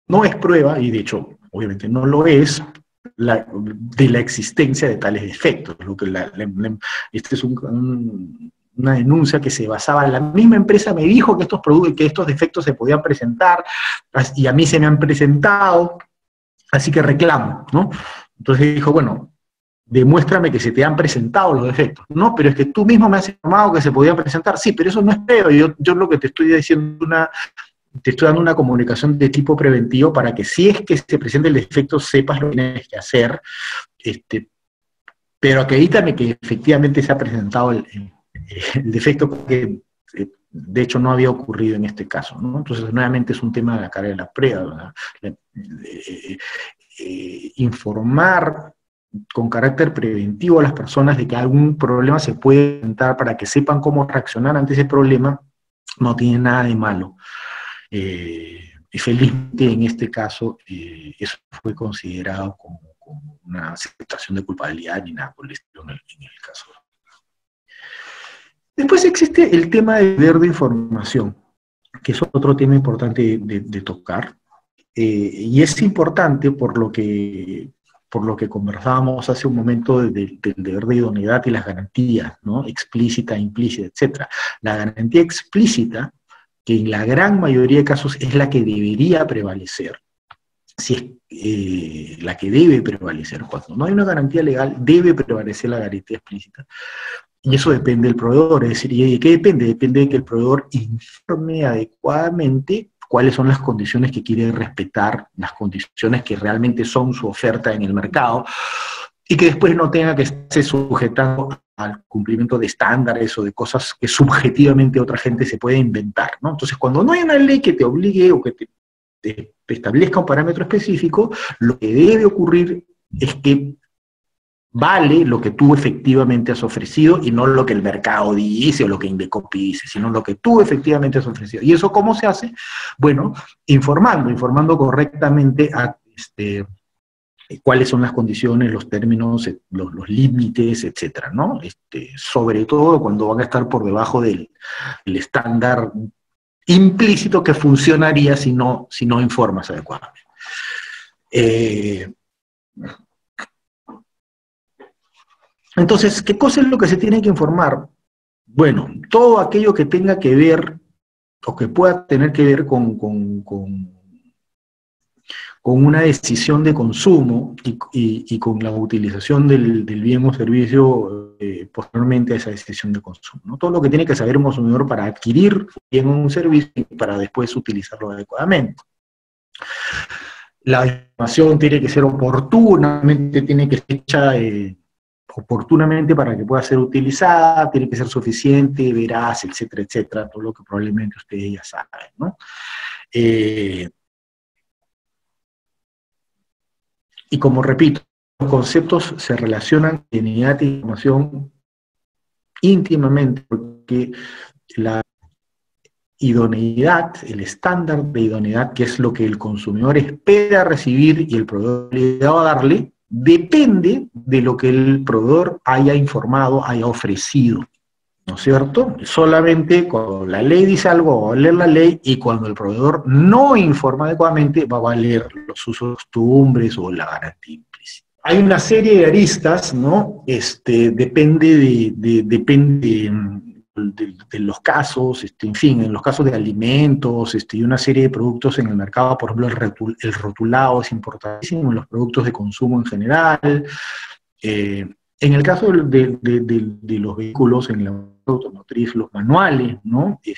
no es prueba, y de hecho, obviamente no lo es, de la existencia de tales defectos. Lo que este es una denuncia que se basaba en la misma empresa me dijo que estos defectos se podían presentar, y a mí se me han presentado, así que reclamo, ¿no? Entonces dijo, bueno, demuéstrame que se te han presentado los defectos. No, pero es que tú mismo me has informado que se podían presentar. Sí, pero eso no es prueba. Yo lo que te estoy diciendo te estoy dando una comunicación de tipo preventivo para que si es que se presenta el defecto sepas lo que tienes que hacer, pero acredítame que efectivamente se ha presentado el defecto, porque de hecho no había ocurrido en este caso, ¿no? Entonces nuevamente es un tema de la carga de la prueba, ¿verdad? Informar con carácter preventivo a las personas de que algún problema se puede presentar para que sepan cómo reaccionar ante ese problema no tiene nada de malo. Y felizmente en este caso eso fue considerado como una aceptación de culpabilidad ni nada por el estilo en el caso. Después existe el tema del deber de información, que es otro tema importante de tocar, y es importante por lo que conversábamos hace un momento del deber de idoneidad y las garantías, ¿no? Explícita, implícita, etc. La garantía explícita, que en la gran mayoría de casos es la que debería prevalecer, si es la que debe prevalecer. Cuando no hay una garantía legal, debe prevalecer la garantía explícita. Y eso depende del proveedor, es decir, ¿y de qué depende? Depende de que el proveedor informe adecuadamente cuáles son las condiciones que quiere respetar, las condiciones que realmente son su oferta en el mercado, y que después no tenga que estarse sujetando al cumplimiento de estándares o de cosas que subjetivamente otra gente se puede inventar, ¿no? Entonces, cuando no hay una ley que te obligue o que te establezca un parámetro específico, lo que debe ocurrir es que vale lo que tú efectivamente has ofrecido y no lo que el mercado dice o lo que Indecopi dice, sino lo que tú efectivamente has ofrecido. ¿Y eso cómo se hace? Bueno, informando correctamente a cuáles son las condiciones, los términos, los límites, etcétera, ¿no? Sobre todo cuando van a estar por debajo del estándar implícito que funcionaría si no informas adecuadamente. Entonces, ¿qué cosa es lo que se tiene que informar? Bueno, todo aquello que tenga que ver o que pueda tener que ver con una decisión de consumo y con la utilización del bien o servicio posteriormente a esa decisión de consumo, ¿no? Todo lo que tiene que saber un consumidor para adquirir un bien o un servicio y para después utilizarlo adecuadamente. La información tiene que ser oportunamente, tiene que ser hecha oportunamente para que pueda ser utilizada, tiene que ser suficiente, veraz, etcétera, etcétera, todo lo que probablemente ustedes ya saben, ¿no? Y como repito, los conceptos se relacionan en identidad e información íntimamente, porque la idoneidad, el estándar de idoneidad, que es lo que el consumidor espera recibir y el proveedor obligado a darle, depende de lo que el proveedor haya informado, haya ofrecido, ¿no es cierto? Solamente cuando la ley dice algo va a valer la ley, y cuando el proveedor no informa adecuadamente va a valer los usos, costumbres o la garantía implícita. Hay una serie de aristas, ¿no? Depende de los casos, en fin, en los casos de alimentos, y una serie de productos en el mercado, por ejemplo, el rotulado es importantísimo en los productos de consumo en general. En el caso de los vehículos, en la automotriz, los manuales, ¿no? He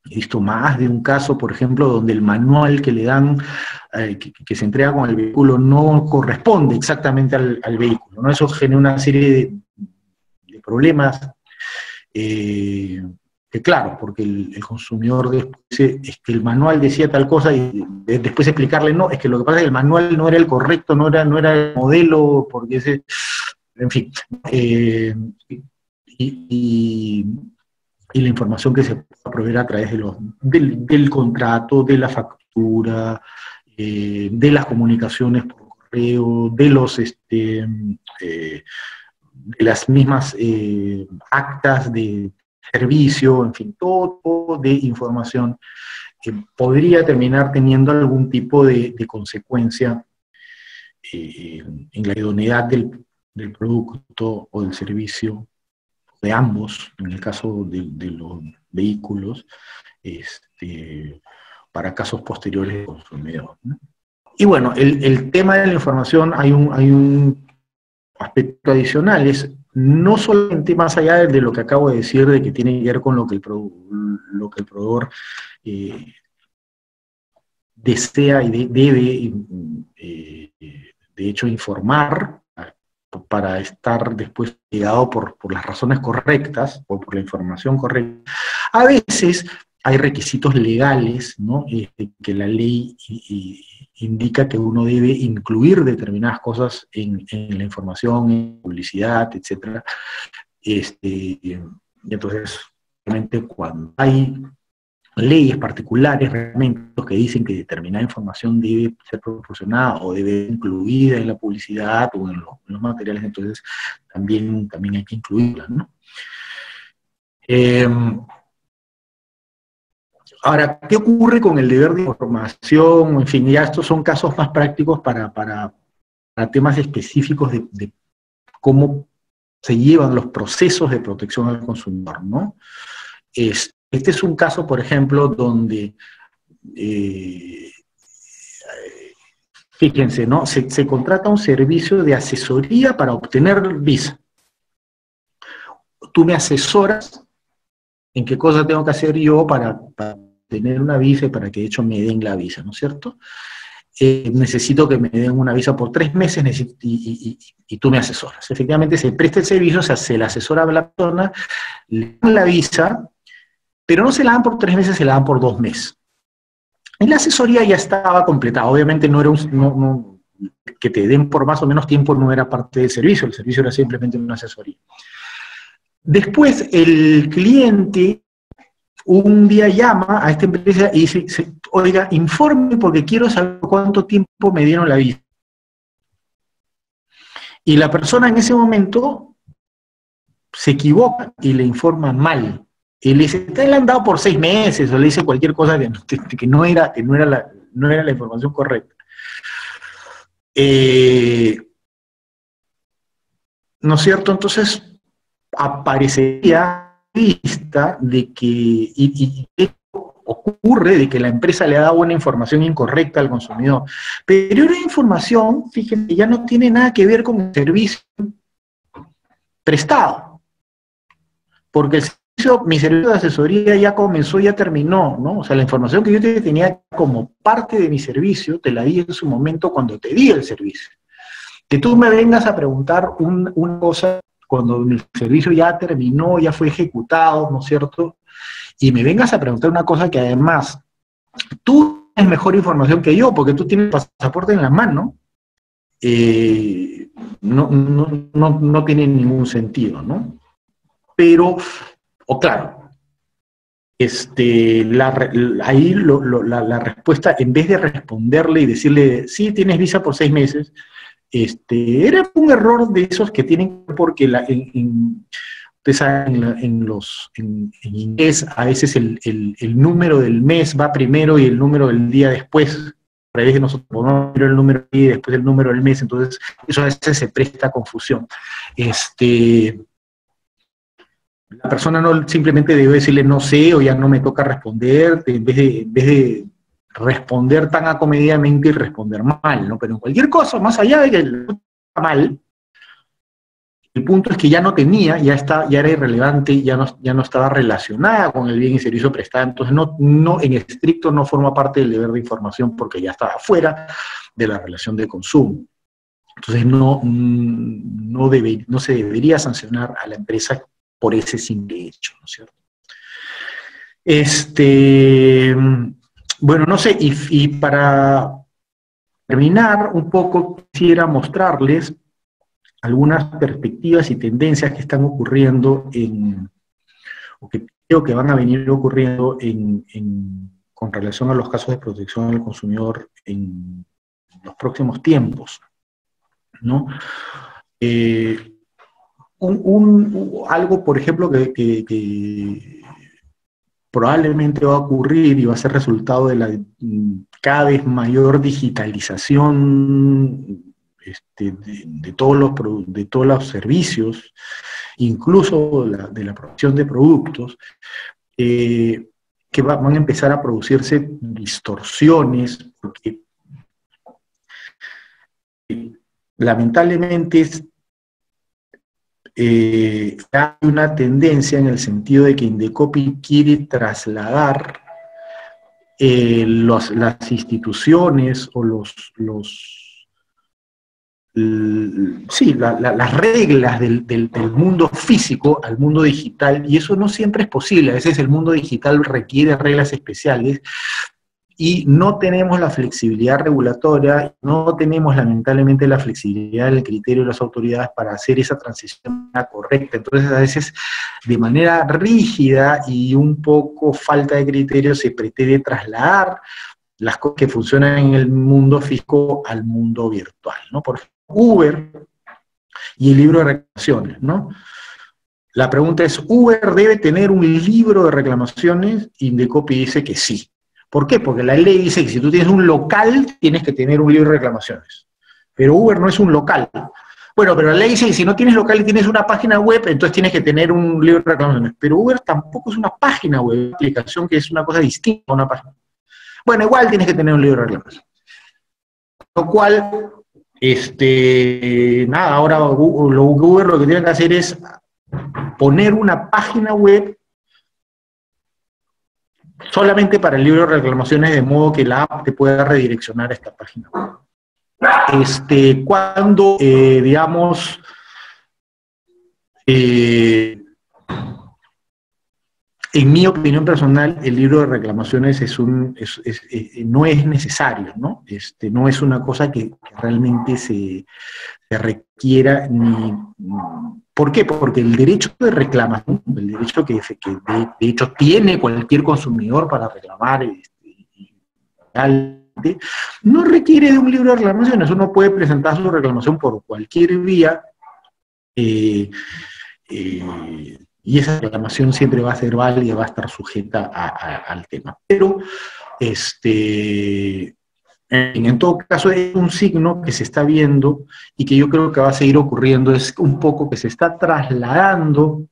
visto más de un caso, por ejemplo, donde el manual que le dan, que se entrega con el vehículo, no corresponde exactamente al vehículo, ¿no? Eso genera una serie de problemas, que claro, porque el consumidor después es que el manual decía tal cosa y después explicarle, no, es que lo que pasa es que el manual no era el correcto, no era el modelo, porque ese, en fin, y la información que se puede proveer a través del contrato, de la factura, de las comunicaciones por correo, de las mismas actas de servicio, en fin, todo tipo de información que podría terminar teniendo algún tipo de consecuencia en la idoneidad del producto o del servicio, de ambos, en el caso de los vehículos, para casos posteriores de consumidor, ¿no? Y bueno, el tema de la información, hay un aspecto adicional, es no solamente más allá de lo que acabo de decir, de que tiene que ver con lo que el proveedor desea y debe, de hecho, informar, para estar después llegado por las razones correctas, o por la información correcta. A veces hay requisitos legales, ¿no? Que la ley indica que uno debe incluir determinadas cosas en la información, en publicidad, etc. Y entonces, realmente, cuando hay leyes particulares, reglamentos que dicen que determinada información debe ser proporcionada o debe ser incluida en la publicidad o en los materiales, entonces también hay que incluirla, ¿no? Ahora, ¿qué ocurre con el deber de información? En fin, ya estos son casos más prácticos para temas específicos de cómo se llevan los procesos de protección al consumidor, ¿no? Este es un caso, por ejemplo, donde, fíjense, ¿no? Se contrata un servicio de asesoría para obtener visa. Tú me asesoras en qué cosa tengo que hacer yo para tener una visa y para que de hecho me den la visa, ¿no es cierto? Necesito que me den una visa por 3 meses y tú me asesoras. Efectivamente, se presta el servicio, o sea, se le asesora a la persona, le dan la visa, pero no se la dan por 3 meses, se la dan por 2 meses. En la asesoría ya estaba completada, obviamente no era que te den por más o menos tiempo no era parte del servicio, el servicio era simplemente una asesoría. Después el cliente un día llama a esta empresa y dice, oiga, informe porque quiero saber cuánto tiempo me dieron la visa. Y la persona en ese momento se equivoca y le informa mal. Y le dice, te la han dado por 6 meses, o le dice cualquier cosa que no era la información correcta. ¿No es cierto? Entonces, aparecería vista de que, ocurre de que la empresa le ha dado una información incorrecta al consumidor. Pero una información, fíjense, ya no tiene nada que ver con el servicio prestado. Porque mi servicio de asesoría ya comenzó, ya terminó, ¿no? O sea, la información que yo te tenía como parte de mi servicio, te la di en su momento cuando te di el servicio. Que tú me vengas a preguntar una cosa cuando mi servicio ya terminó, ya fue ejecutado, ¿no es cierto? Y me vengas a preguntar una cosa que además tú tienes mejor información que yo, porque tú tienes el pasaporte en la mano, no tiene ningún sentido, ¿no? Pero, claro, ahí la respuesta, en vez de responderle y decirle, sí, tienes visa por 6 meses, Era un error de esos que tienen, porque ustedes saben, en inglés a veces el número del mes va primero y el número del día después. A veces nosotros ponemos el número del día y después el número del mes, entonces eso a veces se presta a confusión. La persona no simplemente debe decirle no sé o ya no me toca responder, en vez de responder tan acomedidamente y responder mal, ¿no? Pero en cualquier cosa, más allá de que está mal, el punto es que ya no tenía, ya era irrelevante, ya no estaba relacionada con el bien y servicio prestado, entonces no en estricto no forma parte del deber de información porque ya estaba fuera de la relación de consumo. Entonces no se debería sancionar a la empresa por ese simple hecho, ¿no es cierto? Bueno, no sé, y para terminar un poco quisiera mostrarles algunas perspectivas y tendencias que están ocurriendo o que creo que van a venir ocurriendo con relación a los casos de protección al consumidor en los próximos tiempos, ¿no? Algo, por ejemplo, que probablemente va a ocurrir y va a ser resultado de la cada vez mayor digitalización de todos los servicios, incluso de la producción de productos, que van a empezar a producirse distorsiones, porque lamentablemente hay una tendencia en el sentido de que Indecopi quiere trasladar las instituciones o las reglas del mundo físico al mundo digital, y eso no siempre es posible. A veces el mundo digital requiere reglas especiales y no tenemos la flexibilidad regulatoria, no tenemos lamentablemente la flexibilidad del criterio de las autoridades para hacer esa transición correcta. Entonces a veces de manera rígida y un poco falta de criterio se pretende trasladar las cosas que funcionan en el mundo físico al mundo virtual, ¿no? Por ejemplo, Uber y el libro de reclamaciones, ¿no? La pregunta es, ¿Uber debe tener un libro de reclamaciones? Indecopi dice que sí. ¿Por qué? Porque la ley dice que si tú tienes un local, tienes que tener un libro de reclamaciones. Pero Uber no es un local. Bueno, pero la ley dice que si no tienes local y tienes una página web, entonces tienes que tener un libro de reclamaciones. Pero Uber tampoco es una página web, una aplicación que es una cosa distinta a una página. Bueno, igual tienes que tener un libro de reclamaciones. Lo cual, nada, ahora Uber lo que tiene que hacer es poner una página web solamente para el libro de reclamaciones, de modo que la app te pueda redireccionar a esta página web. Cuando, digamos, en mi opinión personal, el libro de reclamaciones no es necesario, ¿no? No es una cosa que realmente se requiera ni... ¿Por qué? Porque el derecho de reclamación, el derecho que de hecho tiene cualquier consumidor para reclamar, no requiere de un libro de reclamaciones. Uno puede presentar su reclamación por cualquier vía, y esa reclamación siempre va a ser válida, va a estar sujeta al tema. Pero, en todo caso, es un signo que se está viendo y que yo creo que va a seguir ocurriendo, es un poco que se está trasladando,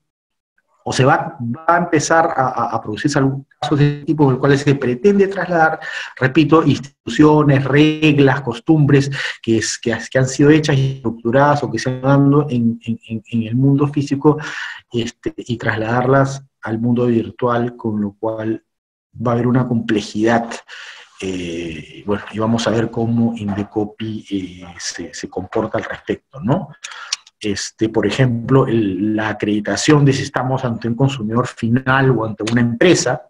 o se va a empezar a producirse algún caso de este tipo en el cual se pretende trasladar, repito, instituciones, reglas, costumbres que han sido hechas y estructuradas o que se han dado en el mundo físico, y trasladarlas al mundo virtual, con lo cual va a haber una complejidad. Bueno, y vamos a ver cómo Indecopi se comporta al respecto, ¿no? Por ejemplo, la acreditación de si estamos ante un consumidor final o ante una empresa,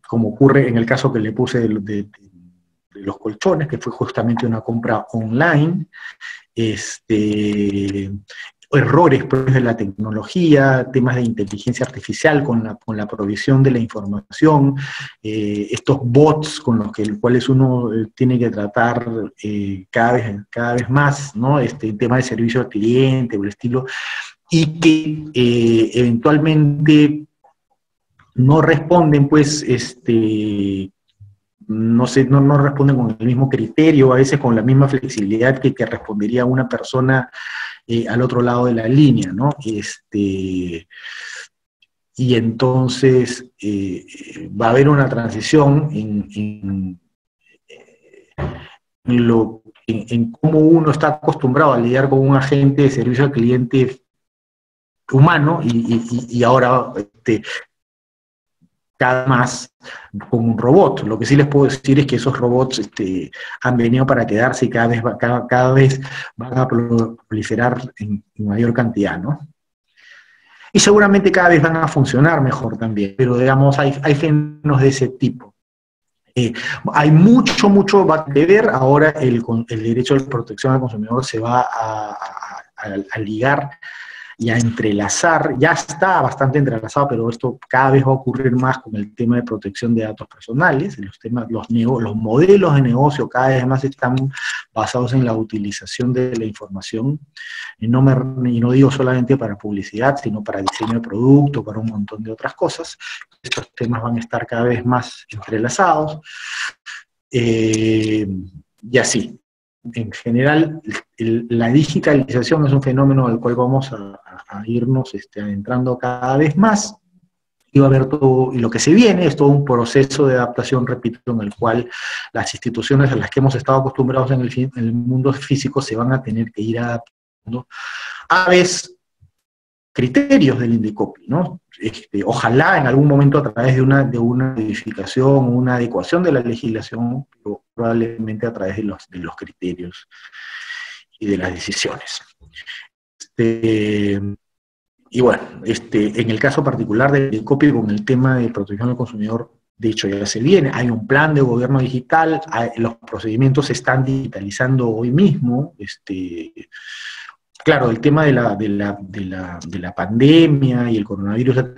como ocurre en el caso que le puse de los colchones, que fue justamente una compra online, errores propios de la tecnología, temas de inteligencia artificial con la provisión de la información, estos bots con los cuales uno tiene que tratar cada vez más, ¿no? Tema de servicio al cliente, por el estilo, y que eventualmente no responden, pues, no responden con el mismo criterio, a veces con la misma flexibilidad que respondería una persona al otro lado de la línea, ¿no? Y entonces va a haber una transición en cómo uno está acostumbrado a lidiar con un agente de servicio al cliente humano y ahora cada más como un robot. Lo que sí les puedo decir es que esos robots han venido para quedarse y cada vez van a proliferar en mayor cantidad, ¿no? Y seguramente cada vez van a funcionar mejor también, pero digamos, hay fenómenos de ese tipo. Hay mucho que ver. Ahora el derecho de protección al consumidor se va a ligar y a entrelazar, ya está bastante entrelazado, pero esto cada vez va a ocurrir más con el tema de protección de datos personales. Los modelos de negocio cada vez más están basados en la utilización de la información, y no digo solamente para publicidad, sino para diseño de producto, para un montón de otras cosas. Estos temas van a estar cada vez más entrelazados, y así. En general, la digitalización es un fenómeno al cual vamos a irnos adentrando cada vez más, y va a haber todo, y lo que se viene es todo un proceso de adaptación, repito, en el cual las instituciones a las que hemos estado acostumbrados en el mundo físico se van a tener que ir adaptando a veces criterios del INDECOPI, ¿no? Ojalá en algún momento a través de una modificación, una adecuación de la legislación, pero probablemente a través de los criterios y de las decisiones. Y bueno, en el caso particular del INDECOPI, con el tema de protección al consumidor, de hecho ya se viene, hay un plan de gobierno digital, los procedimientos se están digitalizando hoy mismo. Claro, el tema de la pandemia y el coronavirus ha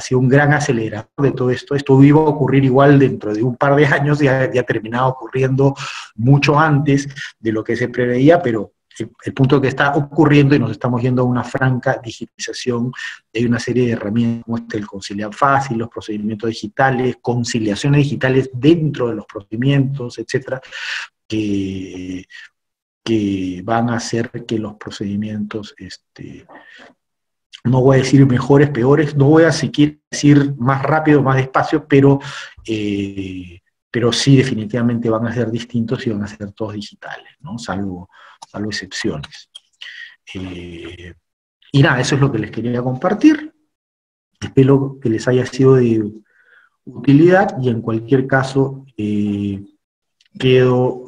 sido un gran acelerador de todo esto. Esto iba a ocurrir igual dentro de un par de años, ya terminaba ocurriendo mucho antes de lo que se preveía, pero el punto que está ocurriendo, y nos estamos yendo a una franca digitalización, hay una serie de herramientas como el Conciliar Fácil, los procedimientos digitales, conciliaciones digitales dentro de los procedimientos, etcétera, que van a hacer que los procedimientos, no voy a decir mejores, peores, no voy a siquiera decir más rápido, más despacio, pero sí definitivamente van a ser distintos y van a ser todos digitales, ¿no? Salvo excepciones. Y nada, eso es lo que les quería compartir. Espero que les haya sido de utilidad, y en cualquier caso quedo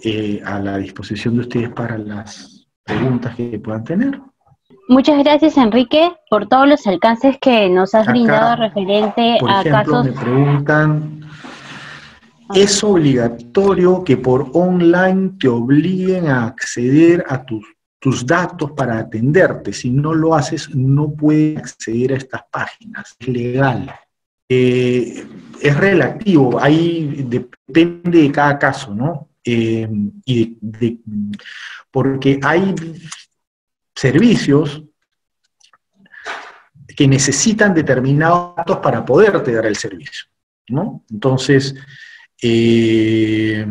a la disposición de ustedes para las preguntas que puedan tener. Muchas gracias, Enrique, por todos los alcances que nos has brindado referente a casos. Me preguntan, ¿es obligatorio que por online te obliguen a acceder a tus datos para atenderte? Si no lo haces, no puedes acceder a estas páginas. Es legal. Es relativo, ahí depende de cada caso, ¿no? Porque hay servicios que necesitan determinados datos para poderte dar el servicio, ¿no? Entonces, es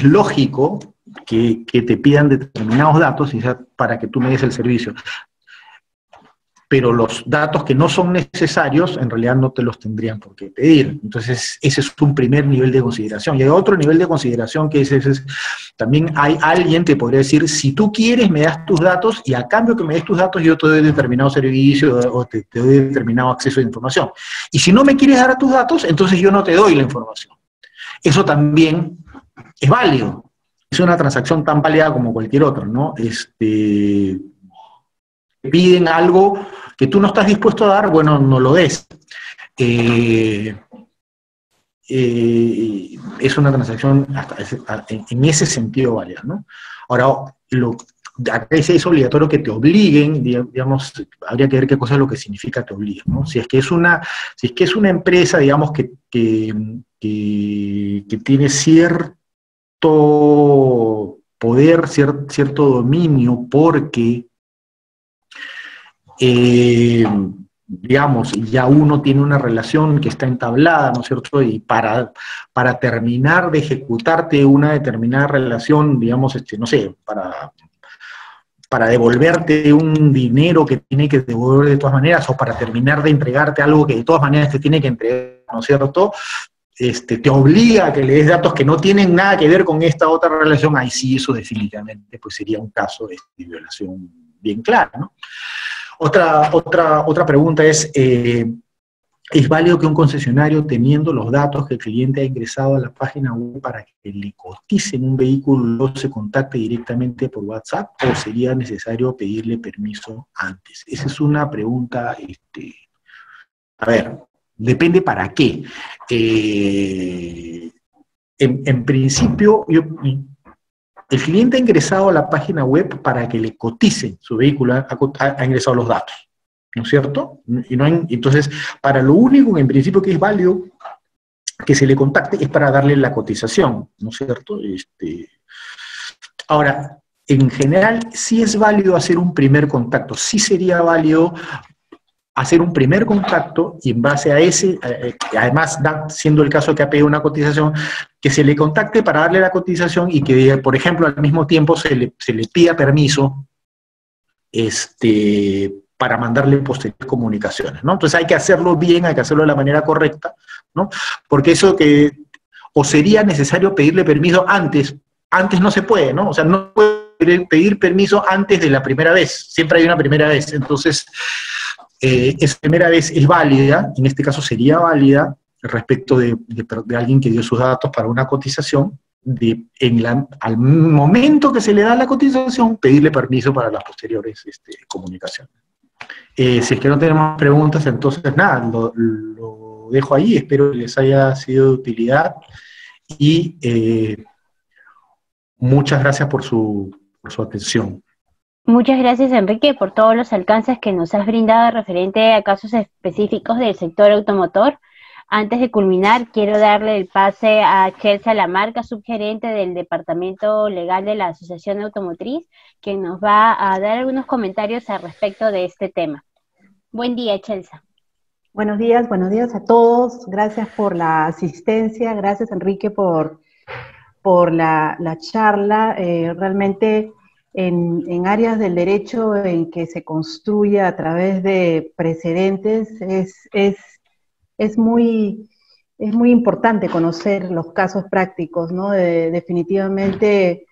lógico que te pidan determinados datos para que tú me des el servicio. Pero los datos que no son necesarios, en realidad no te los tendrían por qué pedir. Entonces, ese es un primer nivel de consideración. Y hay otro nivel de consideración que también hay alguien que podría decir, si tú quieres, me das tus datos, y a cambio que me des tus datos, yo te doy determinado servicio o te doy determinado acceso a información. Y si no me quieres dar tus datos, entonces yo no te doy la información. Eso también es válido. Es una transacción tan válida como cualquier otra, ¿no? Piden algo que tú no estás dispuesto a dar, bueno, no lo des. es una transacción en ese sentido válida, ¿no? Ahora, acá es obligatorio que te obliguen, digamos, habría que ver qué cosa es lo que significa te obliguen, ¿no? Si es que es una empresa, digamos, que tiene cierto poder, cierto dominio, porque digamos, ya uno tiene una relación que está entablada, ¿no es cierto? Y para terminar de ejecutarte una determinada relación, digamos, no sé, para devolverte un dinero que tiene que devolver de todas maneras, o para terminar de entregarte algo que de todas maneras te tiene que entregar, ¿no es cierto? Te obliga a que le des datos que no tienen nada que ver con esta otra relación, ahí sí, eso definitivamente pues sería un caso de violación bien clara, ¿no? Otra pregunta es válido que un concesionario, teniendo los datos que el cliente ha ingresado a la página web para que le coticen un vehículo, se contacte directamente por WhatsApp, o sería necesario pedirle permiso antes? Esa es una pregunta, a ver, depende para qué. En principio, el cliente ha ingresado a la página web para que le coticen su vehículo, ha ingresado los datos, ¿no es cierto? Entonces, para lo único en principio que es válido que se le contacte es para darle la cotización, ¿no es cierto? Ahora, en general, sí es válido hacer un primer contacto, sí sería válido hacer un primer contacto, y en base a ese, además, siendo el caso que ha pedido una cotización, que se le contacte para darle la cotización, y que, por ejemplo, al mismo tiempo se le pida permiso para mandarle posteriores comunicaciones, ¿no? Entonces hay que hacerlo bien, hay que hacerlo de la manera correcta, ¿no? Porque eso o sería necesario pedirle permiso antes no se puede, ¿no? O sea, no puede pedir permiso antes de la primera vez, siempre hay una primera vez. Entonces, esa primera vez es válida, en este caso sería válida, respecto de alguien que dio sus datos para una cotización, al momento que se le da la cotización, pedirle permiso para las posteriores comunicaciones. Si es que no tenemos preguntas, entonces nada, lo dejo ahí, espero que les haya sido de utilidad, y muchas gracias por su atención. Muchas gracias, Enrique, por todos los alcances que nos has brindado referente a casos específicos del sector automotor. Antes de culminar, quiero darle el pase a Chelsea Lamarca, subgerente del Departamento Legal de la Asociación Automotriz, quien nos va a dar algunos comentarios al respecto de este tema. Buen día, Chelsea. Buenos días a todos. Gracias por la asistencia, gracias, Enrique, por la charla. Realmente en áreas del derecho en que se construye a través de precedentes es muy importante conocer los casos prácticos, ¿no? Definitivamente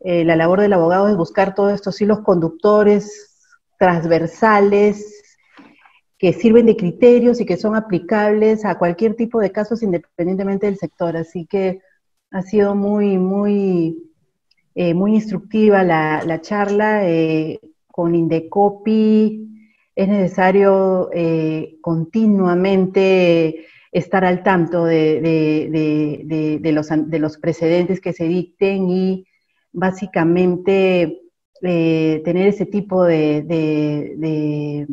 la labor del abogado es buscar todos estos hilos conductores transversales que sirven de criterios y que son aplicables a cualquier tipo de casos independientemente del sector. Así que ha sido muy instructiva la charla. Con Indecopi es necesario continuamente estar al tanto de los precedentes que se dicten, y básicamente tener ese tipo de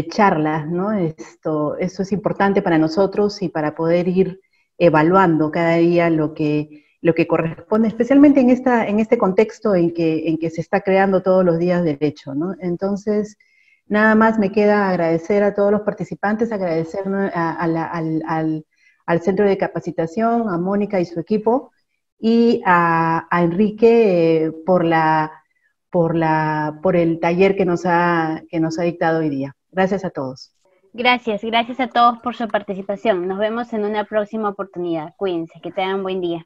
charlas, ¿no? Eso es importante para nosotros y para poder ir evaluando cada día lo que corresponde, especialmente en este contexto en que se está creando todos los días derecho, ¿no? Entonces, nada más me queda agradecer a todos los participantes, agradecer al Centro de Capacitación, a Mónica y su equipo, y a Enrique por el taller que nos ha dictado hoy día. Gracias a todos. Gracias a todos por su participación. Nos vemos en una próxima oportunidad. Cuídense, que tengan buen día.